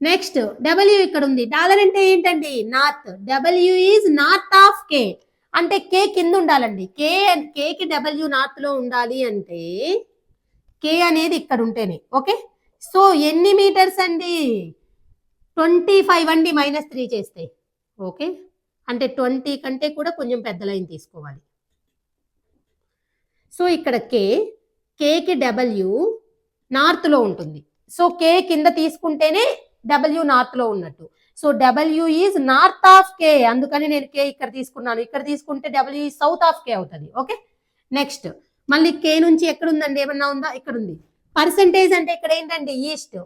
నెక్స్ట్ డబ్ల్యూ ఇక్కడ ఉంది. డాలర్ అంటే ఏంటండి north. W is north of K అంటే కే కింద ఉండాలండి. కేకి డబ్ల్యూ నార్త్ లో ఉండాలి అంటే కే అనేది ఇక్కడ ఉంటేనే. ఓకే, సో ఎన్ని మీటర్స్ అండి 25 అండి -3 చేస్తే. ఓకే, అంటే 20 కంటే కూడా కొంచెం పెద్ద లైన్ తీసుకోవాలి. సో ఇక్కడ కేకి డబ్ల్యూ నార్త్ లో ఉంటుంది. సో కే కింద తీసుకుంటేనే డబ్ల్యూ నార్త్ లో ఉన్నట్టు. So W is north of K, అందుకని నేను కే ఇక్కడ తీసుకున్నాను. ఇక్కడ తీసుకుంటే W is south of K అవుతుంది. ఓకే, నెక్స్ట్ మళ్ళీ కే నుంచి ఎక్కడ ఉందండి, ఏమన్నా ఉందా, ఇక్కడ ఉంది. పర్సెంటేజ్ అంటే ఇక్కడ ఏంటండి east.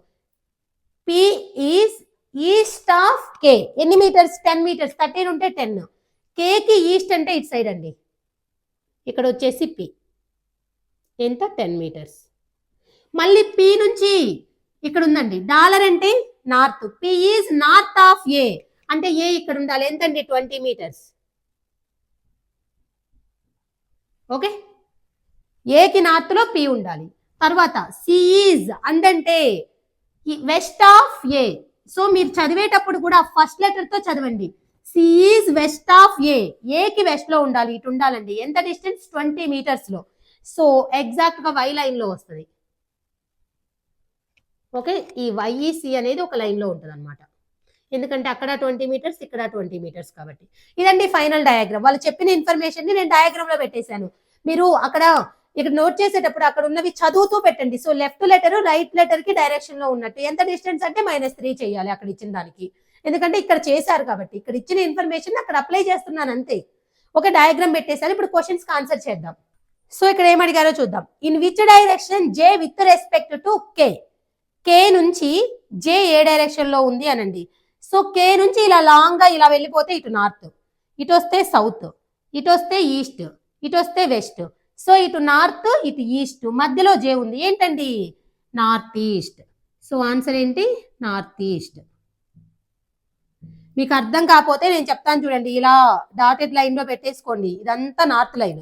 P is east of K. ఎన్ని మీటర్స్ 10 మీటర్స్. 13 ఉంటే 10. కేకి ఈస్ట్ అంటే ఇటు సైడ్ అండి. ఇక్కడ వచ్చేసి పి ఎంత 10 మీటర్స్. మళ్ళీ పి నుంచి ఇక్కడ ఉందండి. డాలర్ అంటే north. P is north of A అంటే ఏ ఇక్కడ ఉండాలి. ఎంతండి 20 మీటర్స్. ఓకే, ఏకి నార్త్ లో పి ఉండాలి. తర్వాత సి ఈజ్ అంటే వెస్ట్ ఆఫ్ ఏ. సో మీరు చదివేటప్పుడు కూడా ఫస్ట్ లెటర్ తో చదవండి. C is west of A. ఏకి వెస్ట్ లో ఉండాలి, ఇటు ఉండాలండి. ఎంత డిస్టెన్స్ 20 మీటర్స్ లో. సో ఎగ్జాక్ట్ గా వై లైన్ లో వస్తుంది. ఓకే, ఈ వైఈసి అనేది ఒక లైన్ లో ఉంటుంది అనమాట. ఎందుకంటే అక్కడ 20 మీటర్స్, ఇక్కడ 20 మీటర్స్ కాబట్టి. ఇదండి ఫైనల్ డయాగ్రామ్. వాళ్ళు చెప్పిన ఇన్ఫర్మేషన్ ని నేను డయాగ్రామ్ లో పెట్టేశాను. మీరు ఇక్కడ నోట్ చేసేటప్పుడు అక్కడ ఉన్నవి చదువుతూ పెట్టండి. So left letter right letter కి డైరెక్షన్ లో ఉన్నట్టు. ఎంత డిస్టెన్స్ అంటే -3 చేయాలి అక్కడ ఇచ్చిన దానికి. ఎందుకంటే ఇక్కడ చేశారు కాబట్టి ఇక్కడ ఇచ్చిన ఇన్ఫర్మేషన్ అక్కడ అప్లై చేస్తున్నాను అంతే. ఒక డయాగ్రామ్ పెట్టేశారు. ఇప్పుడు క్వశ్చన్స్ కి ఆన్సర్ చేద్దాం. సో ఇక్కడ ఏం అడిగారో చూద్దాం. In which direction J with respect to K. K నుంచి జే ఏ డైరెక్షన్ లో ఉంది అనండి. సో కే నుంచి ఇలా లాంగ్ గా ఇలా వెళ్ళిపోతే ఇటు నార్త్, ఇటు వస్తే సౌత్, ఇటు వస్తే ఈస్ట్, ఇటు వస్తే వెస్ట్. సో ఇటు నార్త్, ఇటు ఈస్ట్, మధ్యలో జే ఉంది. ఏంటండి నార్త్ ఈస్ట్. సో ఆన్సర్ ఏంటి నార్త్ ఈస్ట్. మీకు అర్థం కాకపోతే నేను చెప్తాను చూడండి. ఇలా డాటెడ్ లైన్ లో పెట్టేసుకోండి. ఇదంతా నార్త్ లైన్.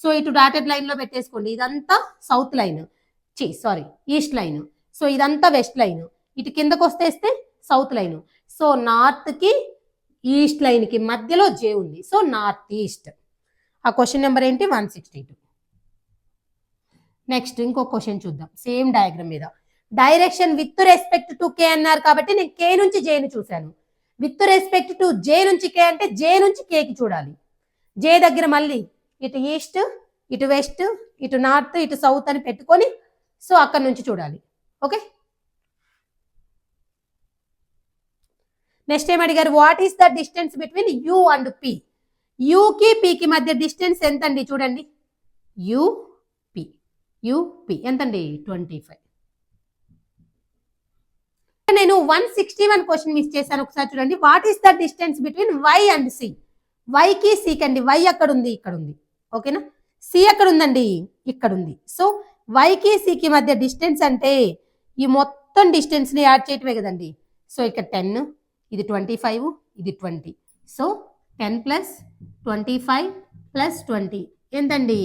సో ఇటు డాటెడ్ లైన్ లో పెట్టేసుకోండి. ఇదంతా south line, east line. So ఇదంతా వెస్ట్ లైన్. ఇటు కిందకు వస్తేస్తే సౌత్ లైన్. సో నార్త్ కి ఈస్ట్ లైన్ కి మధ్యలో జే ఉంది. So north east. ఆ క్వశ్చన్ నెంబర్ ఏంటి 162. నెక్స్ట్ ఇంకో క్వశ్చన్ చూద్దాం సేమ్ డయాగ్రామ్ మీద. డైరెక్షన్ విత్ రెస్పెక్ట్ టు కే అన్నారు కాబట్టి నేను కే నుంచి జేని చూశాను. విత్ రెస్పెక్ట్ టు జే నుంచి కే అంటే జే నుంచి కేకి చూడాలి. జే దగ్గర మళ్ళీ ఇటు ఈస్ట్, ఇటు వెస్ట్, ఇటు నార్త్, ఇటు సౌత్ అని పెట్టుకొని సో అక్కడ నుంచి చూడాలి. ఓకే, నెక్స్ట్ ఏం అడిగారు, what is the distance between U and P. యూకి పికి మధ్య డిస్టెన్స్ ఎంతండి చూడండి. యూపి ఎంతండి 25. నేను 161 క్వశ్చన్ మిస్ చేశాను. ఒకసారి చూడండి. What is the distance between Y and C. వైకి సికి అండి. వై అక్కడ ఉంది, ఇక్కడ ఉంది. ఓకేనా, సి ఎక్కడ ఉందండి, ఇక్కడ ఉంది. సో వైకి సికి మధ్య డిస్టెన్స్ అంటే ఈ మొత్తం డిస్టెన్స్ ని యాడ్ చేయటమే కదండి. సో ఇక్కడ 10, ఇది 25, ఇది 20. సో 10 + 25 + 20 ఎంతండి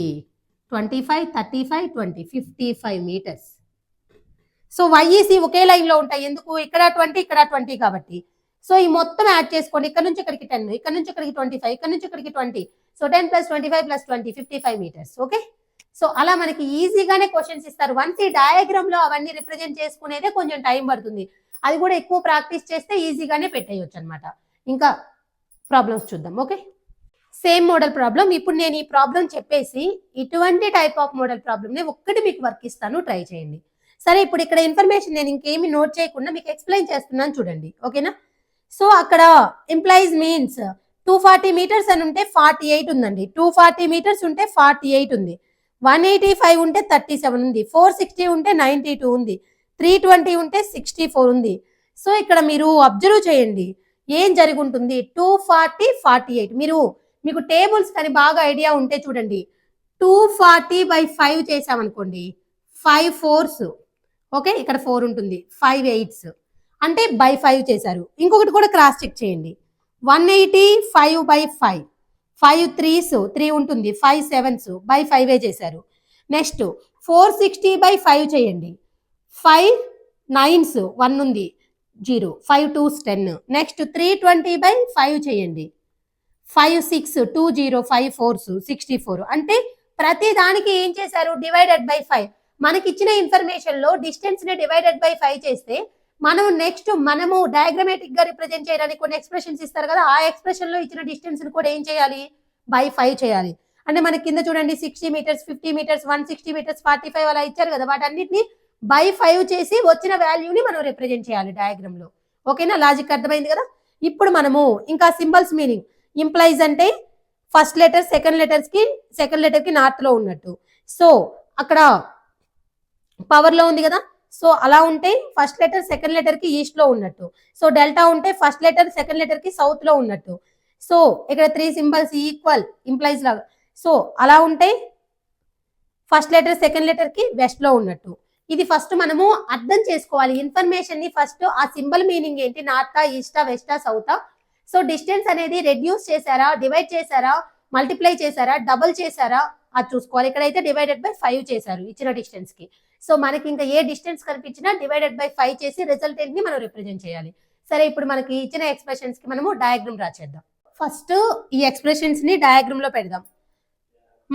25, 35, 20, 55 మీటర్స్. సో వైఈసి ఒకే లైన్ లో ఉంటాయి. ఎందుకు, ఇక్కడ 20, ఇక్కడ 20 కాబట్టి. సో ఈ మొత్తం యాడ్ చేసుకోండి. ఇక్కడ నుంచి ఇక్కడికి 10, ఇక్కడ నుంచి ఇక్కడికి 25, ఇక్కడ నుంచి ఇక్కడికి 20. So 10 + 25 + 20 55 metres. ఓకే, సో అలా మనకి ఈజీగానే క్వశ్చన్స్ ఇస్తారు. వన్స్ ఈ డయాగ్రామ్ లో అవన్నీ రిప్రజెంట్ చేసుకునేదే కొంచెం టైం పడుతుంది. అది కూడా ఎక్కువ ప్రాక్టీస్ చేస్తే ఈజీగానే పెట్టేయచ్చు అనమాట. ఇంకా ప్రాబ్లమ్స్ చూద్దాం. Okay, same model problem. ఇప్పుడు నేను ఈ ప్రాబ్లం చెప్పేసి ఇటువంటి టైప్ ఆఫ్ మోడల్ ప్రాబ్లమ్ ని ఒక్కటి మీకు వర్క్ ఇస్తాను, ట్రై చేయండి. సరే, ఇప్పుడు ఇక్కడ ఇన్ఫర్మేషన్ నేను ఇంకేమి నోట్ చేయకుండా మీకు ఎక్స్ప్లెయిన్ చేస్తున్నాను చూడండి. ఓకేనా? సో అక్కడ ఇంప్లైజ్ మీన్స్ 240 మీటర్స్ అని ఉంటే 48 ఉందండి. 240 మీటర్స్ ఉంటే 48 ఉంది. 185 ఉంటే 37 ఉంది. 460 ఉంటే 92 ఉంది. 320 ఉంటే 64 ఉంది. సో ఇక్కడ మీరు అబ్జర్వ్ చేయండి ఏం జరుగుతుంది. 240, 48 మీకు టేబుల్స్ కానీ బాగా ఐడియా ఉంటే చూడండి. 240/5 చేసామనుకోండి, 5 4s, ఓకే, ఇక్కడ 4 ఉంటుంది, 5 8s అంటే బై 5 చేశారు. ఇంకొకటి కూడా క్రాస్ చెక్ చేయండి. 185/5, 5 3s 3 ఉంటుంది, 5 7s బై 5 చేశారు. నెక్స్ట్ 460/5 చేయండి. 5 9s 1 ఉంది, 0, 5 2s 10. నెక్స్ట్ 320/5 చేయండి. 5 6 2 0 5 4s 64. అంటే ప్రతి దానికి ఏం చేశారు, డివైడెడ్ బై 5. మనకి ఇచ్చిన ఇన్ఫర్మేషన్ లో డిస్టెన్స్ ని డివైడెడ్ బై 5 చేస్తే మనము డయాగ్రమాటిక్ గా రిప్రజెంట్ చేయడానికి కొన్ని ఎక్స్ప్రెషన్స్ ఇస్తారు కదా, ఆ ఎక్స్ప్రెషన్ లో ఇచ్చిన డిస్టెన్స్ ని కూడా ఏం చేయాలి, బై 5 చేయాలి. అంటే మనకి కింద చూడండి 60 మీటర్స్, 50 మీటర్స్, 160 మీటర్స్, 45 అలా ఇచ్చారు కదా, వాటన్నిటిని బై 5 చేసి వచ్చిన వాల్యూని మనం రిప్రజెంట్ చేయాలి డయాగ్రామ్ లో. ఓకేనా? లాజిక్ అర్థమైంది కదా. ఇప్పుడు మనము ఇంకా సింబల్స్ మీనింగ్. ఇంప్లైజ్ అంటే ఫస్ట్ లెటర్ సెకండ్ లెటర్ కి నార్త్ లో ఉన్నట్టు. సో అక్కడ పవర్ లో ఉంది కదా, సో అలా ఉంటే ఫస్ట్ లెటర్ సెకండ్ లెటర్ కి ఈస్ట్ లో ఉన్నట్టు. సో డెల్టా ఉంటే ఫస్ట్ లెటర్ సెకండ్ లెటర్ కి సౌత్ లో ఉన్నట్టు. సో ఇక్కడ 3 సింబల్స్ ఈక్వల్ ఇంప్లైజ్ లాగా. సో అలా ఉంటే ఫస్ట్ లెటర్ సెకండ్ లెటర్ కి వెస్ట్ లో ఉన్నట్టు. ఇది ఫస్ట్ మనము అర్థం చేసుకోవాలి ఇన్ఫర్మేషన్ ని. ఫస్ట్ ఆ సింబల్ మీనింగ్ ఏంటి, నార్తా, ఈస్టా, వెస్టా, సౌతా. సో డిస్టెన్స్ అనేది రెడ్యూస్ చేశారా, డివైడ్ చేశారా, మల్టిప్లై చేశారా, డబుల్ చేశారా, అది చూసుకోవాలి. ఇక్కడైతే డివైడెడ్ బై 5 చేశారు ఇచ్చిన డిస్టెన్స్ కి. సో మనకి ఇంకా ఏ డిస్టెన్స్ కనిపించినా డివైడెడ్ బై 5 చేసి రిజల్టెంట్ ని మనం రిప్రజెంట్ చేయాలి. సరే, ఇప్పుడు మనకి ఇచ్చిన ఎక్స్ప్రెషన్స్ కి మనము డయాగ్రామ్ రాసేద్దాం. ఫస్ట్ ఈ ఎక్స్ప్రెషన్స్ ని డయాగ్రామ్ లో పెడదాం.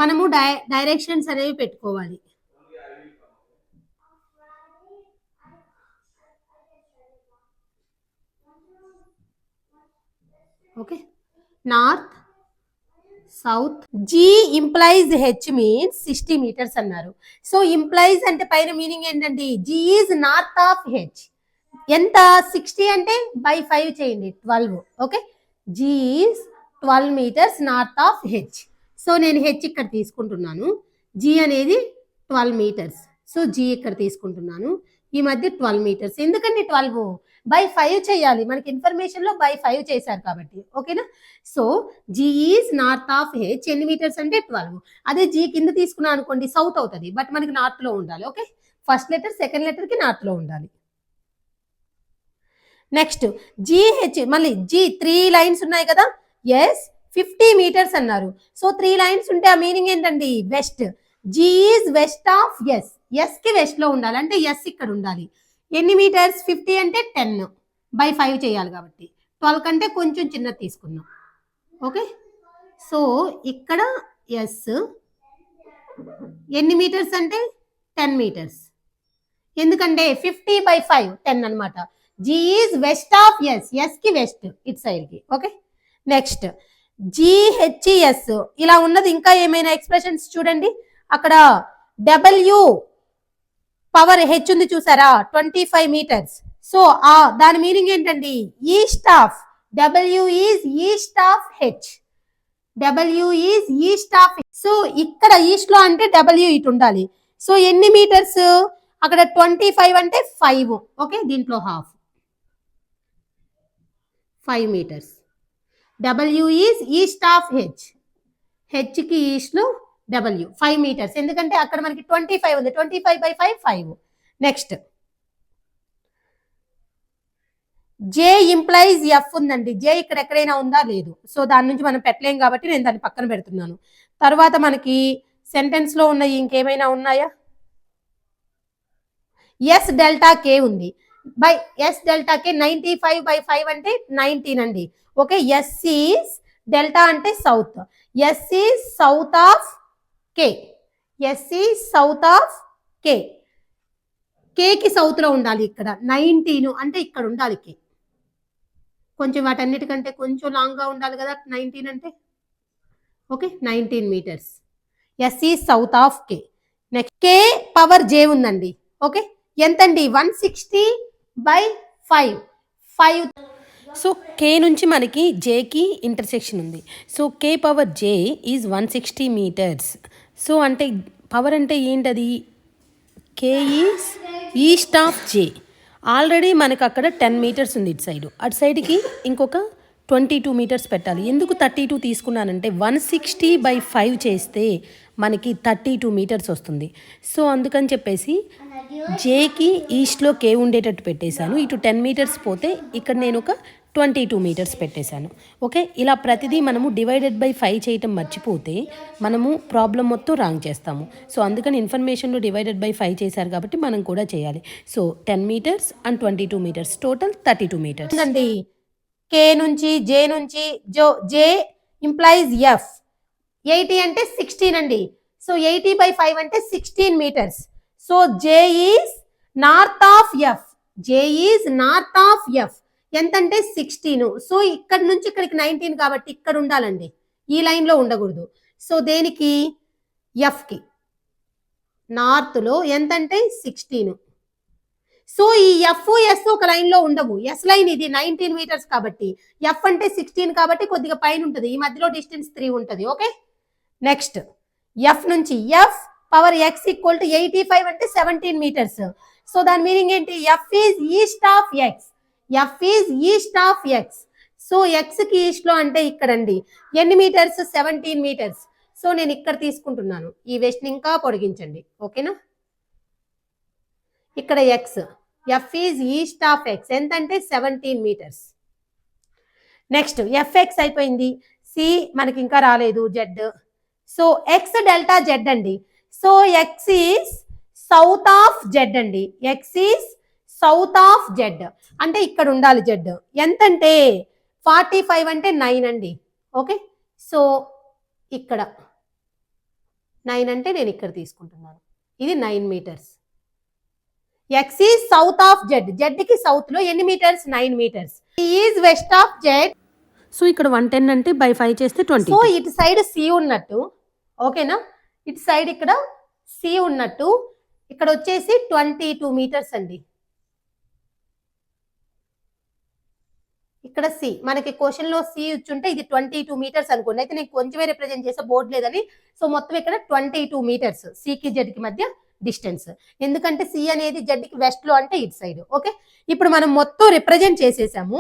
మనము డైరెక్షన్స్ అనేవి పెట్టుకోవాలి. Okay, north south. G implies H means 60 meters అన్నారు. సో ఇంప్లైజ్ అంటే పైన మీనింగ్ ఏంటండి, G is north of H. ఎంత, 60 అంటే బై 5 చేయండి, 12. Okay, G is 12 meters north of H. So నేను హెచ్ ఇక్కడ తీసుకుంటున్నాను, జీ అనేది 12 మీటర్స్. సో జీ ఇక్కడ తీసుకుంటున్నాను, ఈ మధ్య 12 మీటర్స్. ఎందుకండి 12 బై 5 చేయాలి, మనకి ఇన్ఫర్మేషన్ లో బై 5 చేశారు కాబట్టి. ఓకేనా? So G is north of H ఎన్ని మీటర్స్ అంటే 12. అదే జీ కింద తీసుకున్నా అనుకోండి సౌత్ అవుతుంది, బట్ మనకి నార్త్ లో ఉండాలి. Okay, first letter second letter కి నార్త్ లో ఉండాలి. నెక్స్ట్ జీహెచ్, మళ్ళీ జీ 3 లైన్స్ ఉన్నాయి కదా, ఎస్ 50 మీటర్స్ అన్నారు. సో 3 లైన్స్ ఉంటే ఆ మీనింగ్ ఏంటండి, west. G is west of S, S కి వెస్ట్ లో ఉండాలి, అంటే ఎస్ ఇక్కడ ఉండాలి. ఎన్ని మీటర్స్, 50 అంటే 10 బై 5 చేయాలి కాబట్టి 12 కంటే కొంచెం చిన్నది తీసుకుందాం. ఓకే, సో ఇక్కడ ఎస్ ఎన్ని మీటర్స్ అంటే 10 మీటర్స్. ఎందుకంటే 50/5 10 అనమాట. G is west of S, S కి వెస్ట్ ఇట్ సైడ్ కి. ఓకే, నెక్స్ట్ జిహెచ్ఎస్ ఇలా ఉన్నది. ఇంకా ఏమైనా ఎక్స్ప్రెషన్స్ చూడండి, అక్కడ డబ్ల్యూ పవర్ హెచ్ ఉంది చూసారా, 25 మీటర్స్. సో దాని మీనింగ్ ఏంటండి, east of. W is east of H, W is east of. So ఇక్కడ ఈస్ట్ లో అంటే డబ్ల్యూ ఇటు ఉండాలి. సో ఎన్ని మీటర్స్, అక్కడ 25 అంటే 5. ఓకే, దీంట్లో half 5 meters. W is east of H, H కి ఈస్ట్ లో డబ్ల్యూ 5 మీటర్స్. ఎందుకంటే అక్కడ మనకి 25 ఉంది, 25/5 5. నెక్స్ట్ జే ఇంప్లైజ్ ఎఫ్ ఉందండి. జే ఇక్కడ ఎక్కడైనా ఉందా, లేదు. సో దాని నుంచి మనం పెట్టలేం కాబట్టి నేను దాన్ని పక్కన పెడుతున్నాను. తర్వాత మనకి సెంటెన్స్ లో ఉన్నాయి ఇంకేమైనా ఉన్నాయా, ఎస్ డెల్టా కే ఉంది. బై ఎస్ డెల్టా కే 95/5 అంటే 19 అండి. ఓకే, ఎస్ ఈజ్ డెల్టా అంటే south, S is south of K. S is south of K. కేకి సౌత్లో ఉండాలి. ఇక్కడ 19 అంటే ఇక్కడ ఉండాలి కే. కొంచెం వాటన్నిటికంటే కొంచెం లాంగ్గా ఉండాలి కదా 19 అంటే. Okay, 19 meters. S is south of K. Next K power J ఉందండి. ఓకే, ఎంతండి? 160/5. సో కే నుంచి మనకి జేకి ఇంటర్సెక్షన్ ఉంది. So K power J is 160 meters. So అంటే పవర్ అంటే ఏంటది? K is east of J. Already మనకు అక్కడ 10 మీటర్స్ ఉంది ఇటు సైడ్. అటు సైడ్కి ఇంకొక 22 మీటర్స్ పెట్టాలి. ఎందుకు 32 తీసుకున్నానంటే 160/5 చేస్తే మనకి 32 మీటర్స్ వస్తుంది. సో అందుకని చెప్పేసి జేకి ఈస్ట్లో కే ఉండేటట్టు పెట్టేశాను. ఇటు 10 మీటర్స్ పోతే ఇక్కడ నేను ఒక 22 మీటర్స్ పెట్టేశాను. ఓకే, ఇలా ప్రతిదీ మనము డివైడెడ్/5 చేయటం మర్చిపోతే మనము ప్రాబ్లం మొత్తం రాంగ్ చేస్తాము. సో అందుకని ఇన్ఫర్మేషన్లో డివైడెడ్/5 చేశారు కాబట్టి మనం కూడా చేయాలి. So 10 meters and 22 meters, total 32 meters అండి. కే నుంచి జే నుంచి జే ఇంప్లైజ్ ఎఫ్. 80 అంటే 16 అండి. సో 80/5 అంటే 16 meters. So J is north of F. J is north of F. ఎంతంటే 16. సో ఇక్కడ నుంచి ఇక్కడికి 19 కాబట్టి ఇక్కడ ఉండాలండి, ఈ లైన్లో ఉండకూడదు. సో దేనికి? ఎఫ్కి నార్త్లో ఎంతంటే 16. సో ఈ ఎఫ్ ఎస్ ఒక లైన్లో ఉండవు. ఎస్ లైన్ ఇది 19 మీటర్స్ కాబట్టి, ఎఫ్ అంటే 16 కాబట్టి కొద్దిగా పైన ఉంటుంది. ఈ మధ్యలో డిస్టెన్స్ 3 ఉంటుంది. ఓకే, నెక్స్ట్ ఎఫ్ నుంచి F power X equal to 85 అంటే 17 మీటర్స్. సో దాని మీనింగ్ ఏంటి? F is east of X. F is east of X. So ఎక్స్కి ఈస్ట్లో అంటే ఇక్కడండి. ఎన్ని మీటర్స్? 17 మీటర్స్. సో నేను ఇక్కడ తీసుకుంటున్నాను. ఈ వెస్ట్ని ఇంకా పొడిగించండి. ఓకేనా? ఇక్కడ X, F is east of X ఎంతంటే 17 మీటర్స్. నెక్స్ట్ ఎఫ్ఎక్స్ అయిపోయింది. సి మనకి ఇంకా రాలేదు. Z. So X delta Z అండి. So X is south of Z అండి. X is south of Z అంటే ఇక్కడ ఉండాలి జెడ్. ఎంతంటే 45 అంటే 9 అండి. ఓకే, సో ఇక్కడ 9 అంటే నేను ఇక్కడ తీసుకుంటున్నాను. ఇది 9 metres. X is south of Z. జెడ్కి సౌత్లో ఎన్ని metres? 9 metres. Is west of Z. So ఇక్కడ 110 అంటే బై 5 చేస్తే 20. సో ఇటు సైడ్ సి ఉన్నట్టు. ఓకేనా? ఇటు సైడ్ ఇక్కడ సి ఉన్నట్టు ఇక్కడ వచ్చేసి 22 మీటర్స్ అండి. ఇక్కడ సి మనకి క్వశ్చన్లో సి ఇచ్చుంటే ఇది 22 మీటర్స్ అనుకోండి. అయితే నేను కొంచెమే రిప్రజెంట్ చేసే, బోర్డు లేదని. సో మొత్తం ఇక్కడ 22 మీటర్స్ సికి జెడ్కి మధ్య డిస్టెన్స్. ఎందుకంటే సి అనేది జెడ్కి వెస్ట్లో అంటే ఇటు సైడ్. ఓకే, ఇప్పుడు మనం మొత్తం రిప్రజెంట్ చేసేసాము.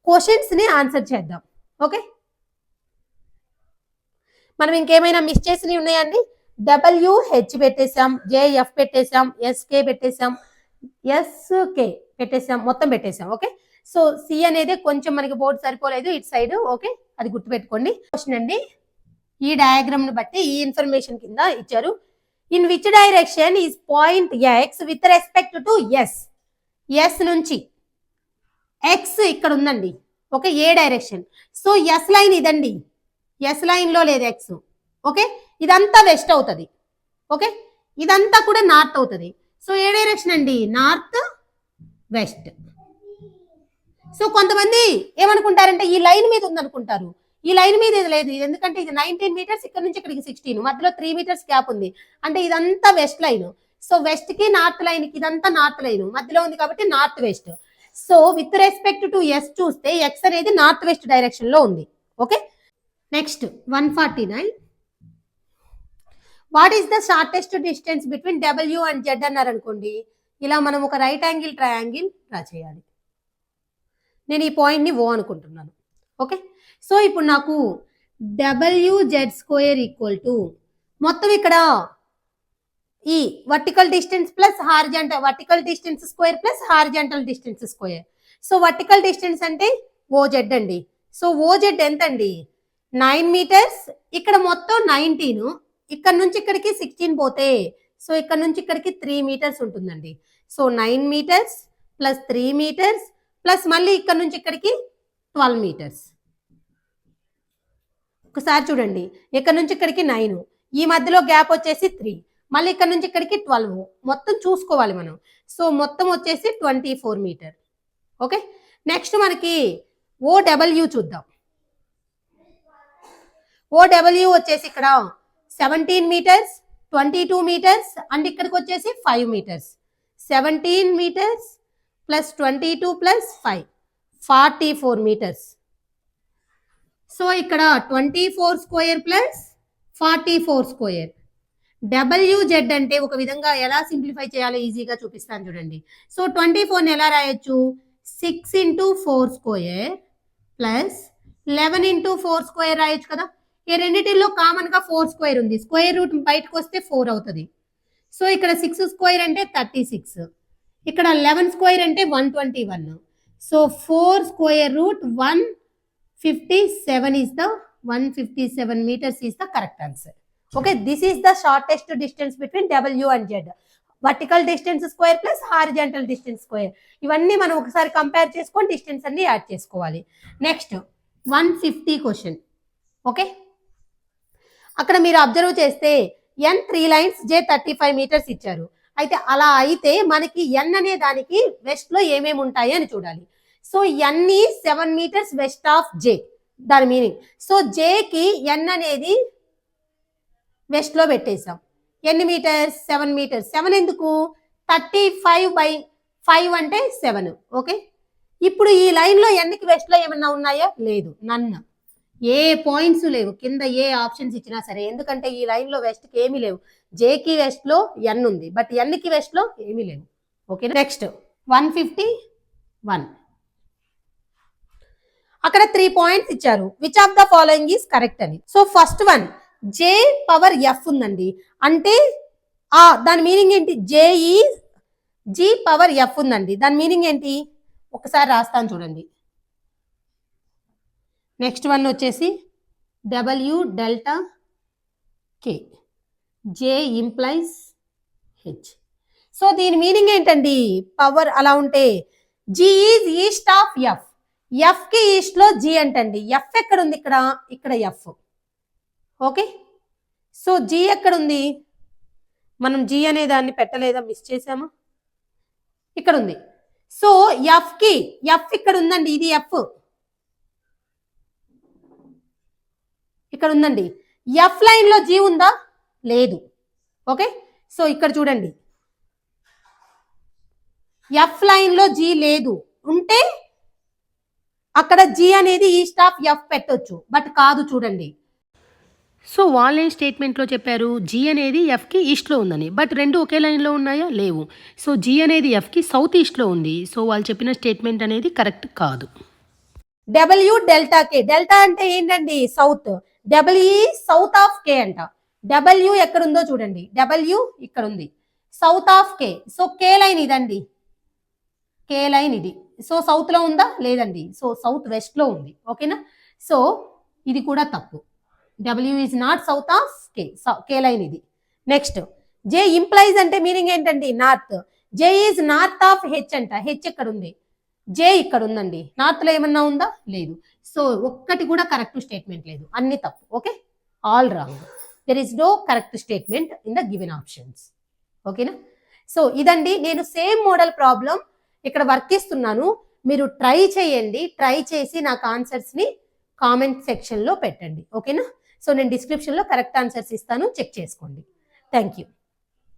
క్వశ్చన్స్ని ఆన్సర్ చేద్దాం. ఓకే, మనం ఇంకేమైనా మిస్ చేసినవి ఉన్నాయండి? డబ్ల్యూహెచ్ పెట్టేసాం, జేఎఫ్ పెట్టేసాం, ఎస్కే పెట్టేసాం, ఎస్కే పెట్టేసాం, మొత్తం పెట్టేసాం. ఓకే, సో సి అనేది కొంచెం మనకి బోర్డు సరిపోలేదు ఇటు సైడ్. ఓకే, అది గుర్తుపెట్టుకోండి. క్వశ్చన్ అండి, ఈ డయాగ్రామ్ ని బట్టి ఈ ఇన్ఫర్మేషన్ కింద ఇచ్చారు. In which direction is point X with respect to S. S నుంచి ఎక్స్ ఇక్కడ ఉందండి. ఓకే, ఏ డైరెక్షన్. సో ఎస్ లైన్ ఇదండి. ఎస్ లైన్లో లేదు ఎక్స్. ఓకే, ఇదంతా వెస్ట్ అవుతుంది. ఓకే, ఇదంతా కూడా నార్త్ అవుతుంది. సో ఏ డైరెక్షన్ అండి? North west. సో కొంతమంది ఏమనుకుంటారంటే ఈ లైన్ మీద ఉందనుకుంటారు. ఈ లైన్ మీద ఇది లేదు. ఎందుకంటే ఇది 19 మీటర్స్, ఇక్కడ నుంచి ఇక్కడికి 16, మధ్యలో 3 మీటర్స్ గ్యాప్ ఉంది. అంటే ఇదంతా వెస్ట్ లైన్. సో వెస్ట్ కి నార్త్ లైన్ కి ఇదంతా నార్త్ లైన్ మధ్యలో ఉంది కాబట్టి north west. So with respect to S చూస్తే ఎక్స్ అనేది నార్త్ వెస్ట్ డైరెక్షన్ లో ఉంది. Okay, next 149. What is the shortest distance between W and Z అన్నారు అనుకోండి. ఇలా మనం ఒక రైట్ యాంగిల్ ట్రయాంగిల్ డ్రా చేయాలి. నేను ఈ పాయింట్ని ఓ అనుకుంటున్నాను. ఓకే, సో ఇప్పుడు నాకు WZ² ఈక్వల్ టు మొత్తం ఇక్కడ ఈ vertical distance plus horizontal, vertical distance square plus horizontal distance square. So vertical distance అంటే OZ అండి. సో OZ ఎంత అండి? 9 మీటర్స్. ఇక్కడ మొత్తం 19, ఇక్కడ నుంచి ఇక్కడికి 16 పోతే సో ఇక్కడ నుంచి ఇక్కడికి 3 మీటర్స్ ఉంటుందండి. So 9 meters plus 3 meters plus మళ్ళీ ఇక్కడ నుంచి ఇక్కడికి 12 మీటర్స్. ఒకసారి చూడండి, ఇక్కడ నుంచి ఇక్కడికి 9, ఈ మధ్యలో గ్యాప్ వచ్చేసి 3, మళ్ళీ ఇక్కడ నుంచి ఇక్కడికి 12 మొత్తం చూసుకోవాలి మనం. సో మొత్తం వచ్చేసి 24 మీటర్. ఓకే, నెక్స్ట్ మనకి ఓడబ్ల్యూ చూద్దాం. ఓడబ్ల్యూ వచ్చేసి ఇక్కడ 17 మీటర్స్, 22 మీటర్స్ అండ్ ఇక్కడికి వచ్చేసి 5 meters. 17 meters plus 22 plus 5 44 meters. So ఇక్కడ 24 స్క్వేర్ ప్లస్ 44 స్క్వేర్. డబ్ల్యూజెడ్ అంటే ఒక విధంగా ఎలా సింప్లిఫై చేయాలో ఈజీగా చూపిస్తాను చూడండి. సో 24ని ఎలా రాయొచ్చు, 6 into 4 square plus 11 into 4 square రాయొచ్చు కదా. ఈ రెండింటిలో కామన్ గా 4 స్క్వేర్ ఉంది, స్క్వేర్ రూట్ బయటకు వస్తే 4 అవుతుంది. సో ఇక్కడ 6 స్క్వేర్ అంటే 36, ఇక్కడ 11 స్క్వేర్ అంటే 121. So 4 square root 157 is the 157 meters is the correct answer. Okay, this is the shortest distance between W and Z. Vertical distance square plus horizontal distance square. ఇవన్నీ మనం ఒకసారి కంపేర్ చేసుకొని distance అన్ని add చేసుకోవాలి. Next 150 question. Okay, అక్కడ మీరు observe చేస్తే N 3 lines J 35 metres ఇచ్చారు. అయితే అలా అయితే మనకి N అనే దానికి వెస్ట్ లో ఏమేమి ఉంటాయి అని చూడాలి. So N is 7 meters west of J, దాని మీనింగ్. సో J కి N అనేది వెస్ట్ లో పెట్టేసాం. ఎన్ని మీటర్స్, 7 మీటర్స్. 7 ఎందుకు, 35/5 అంటే 7. ఓకే, ఇప్పుడు ఈ లైన్ లో ఎన్నికి వెస్ట్ లో ఏమన్నా ఉన్నాయా, లేదు, నన్ను. ఏ పాయింట్స్ లేవు కింద, ఏ ఆప్షన్స్ ఇచ్చినా సరే, ఎందుకంటే ఈ లైన్ లో వెస్ట్ కి ఏమీ లేవు. జేకి వెస్ట్ లో ఎన్ ఉంది, బట్ ఎన్కి వెస్ట్ లో ఏమీ లేవు. Okay, next 151. అక్కడ 3 పాయింట్స్ ఇచ్చారు, which of the following is correct అని. So first one J power F ఉందండి, అంటే దాని మీనింగ్ ఏంటి, J is G power F ఉందండి, దాని మీనింగ్ ఏంటి ఒకసారి రాస్తాను చూడండి. నెక్స్ట్ వన్ వచ్చేసి W delta K, J implies H. So దీని మీనింగ్ ఏంటండి, పవర్ అలా ఉంటే G is east of F, F కి ఈస్ట్ లో G అంటండి. F ఎక్కడ ఉంది, ఇక్కడ F. ఓకే, సో G ఎక్కడ ఉంది, మనం G అనే దాన్ని పెట్టలేదా, మిస్ చేసాము, ఇక్కడ ఉంది. సో F ఇక్కడ ఉందండి, ఇది F ఇక్కడ ఉందండి. F లైన్ లో G ఉందా, లేదు. ఓకే, సో ఇక్కడ చూడండి, F లైన్ లో G లేదు, ఉంటే అక్కడ G అనేది ఈస్ట్ ఆఫ్ F పెట్టొచ్చు, బట్ కాదు చూడండి. సో వాళ్ళే స్టేట్మెంట్లో చెప్పారు G అనేది Fకి ఈస్ట్లో ఉందని, బట్ రెండు ఒకే లైన్లో ఉన్నాయా, లేవు. సో G అనేది Fకి సౌత్ ఈస్ట్లో ఉంది. సో వాళ్ళు చెప్పిన స్టేట్మెంట్ అనేది కరెక్ట్ కాదు. W డెల్టా K, డెల్టా అంటే ఏంటండి, south. W south of K అంట. W ఎక్కడ ఉందో చూడండి, W ఇక్కడ ఉంది, south of K. So K line ఇదండి, K లైన్ ఇది. సో సౌత్ లో ఉందా, లేదండి, సో సౌత్ వెస్ట్ లో ఉంది. ఓకేనా, సో ఇది కూడా తప్పు. W is not south of K, K line ఇది. నెక్స్ట్ J ఇంప్లైజ్ అంటే మీనింగ్ ఏంటండి, north. J is north of H అంట. H ఎక్కడ ఉంది, J ఇక్కడ ఉందండి. నార్త్ లో ఏమన్నా ఉందా, లేదు. సో ఒక్కటి కూడా కరెక్ట్ స్టేట్మెంట్ లేదు, అన్ని తప్పు. Okay, all wrong. There is no correct statement in the given options. ఓకేనా, సో ఇదండి నేను సేమ్ మోడల్ ప్రాబ్లం ఇక్కడ వర్క్ ఇస్తున్నాను. మీరు ట్రై చేయండి, ట్రై చేసి నాకు ఆన్సర్స్ ని కామెంట్ సెక్షన్ లో పెట్టండి. ఓకేనా, సో నేను డిస్క్రిప్షన్లో కరెక్ట్ ఆన్సర్స్ ఇస్తాను, చెక్ చేసుకోండి. Thank you.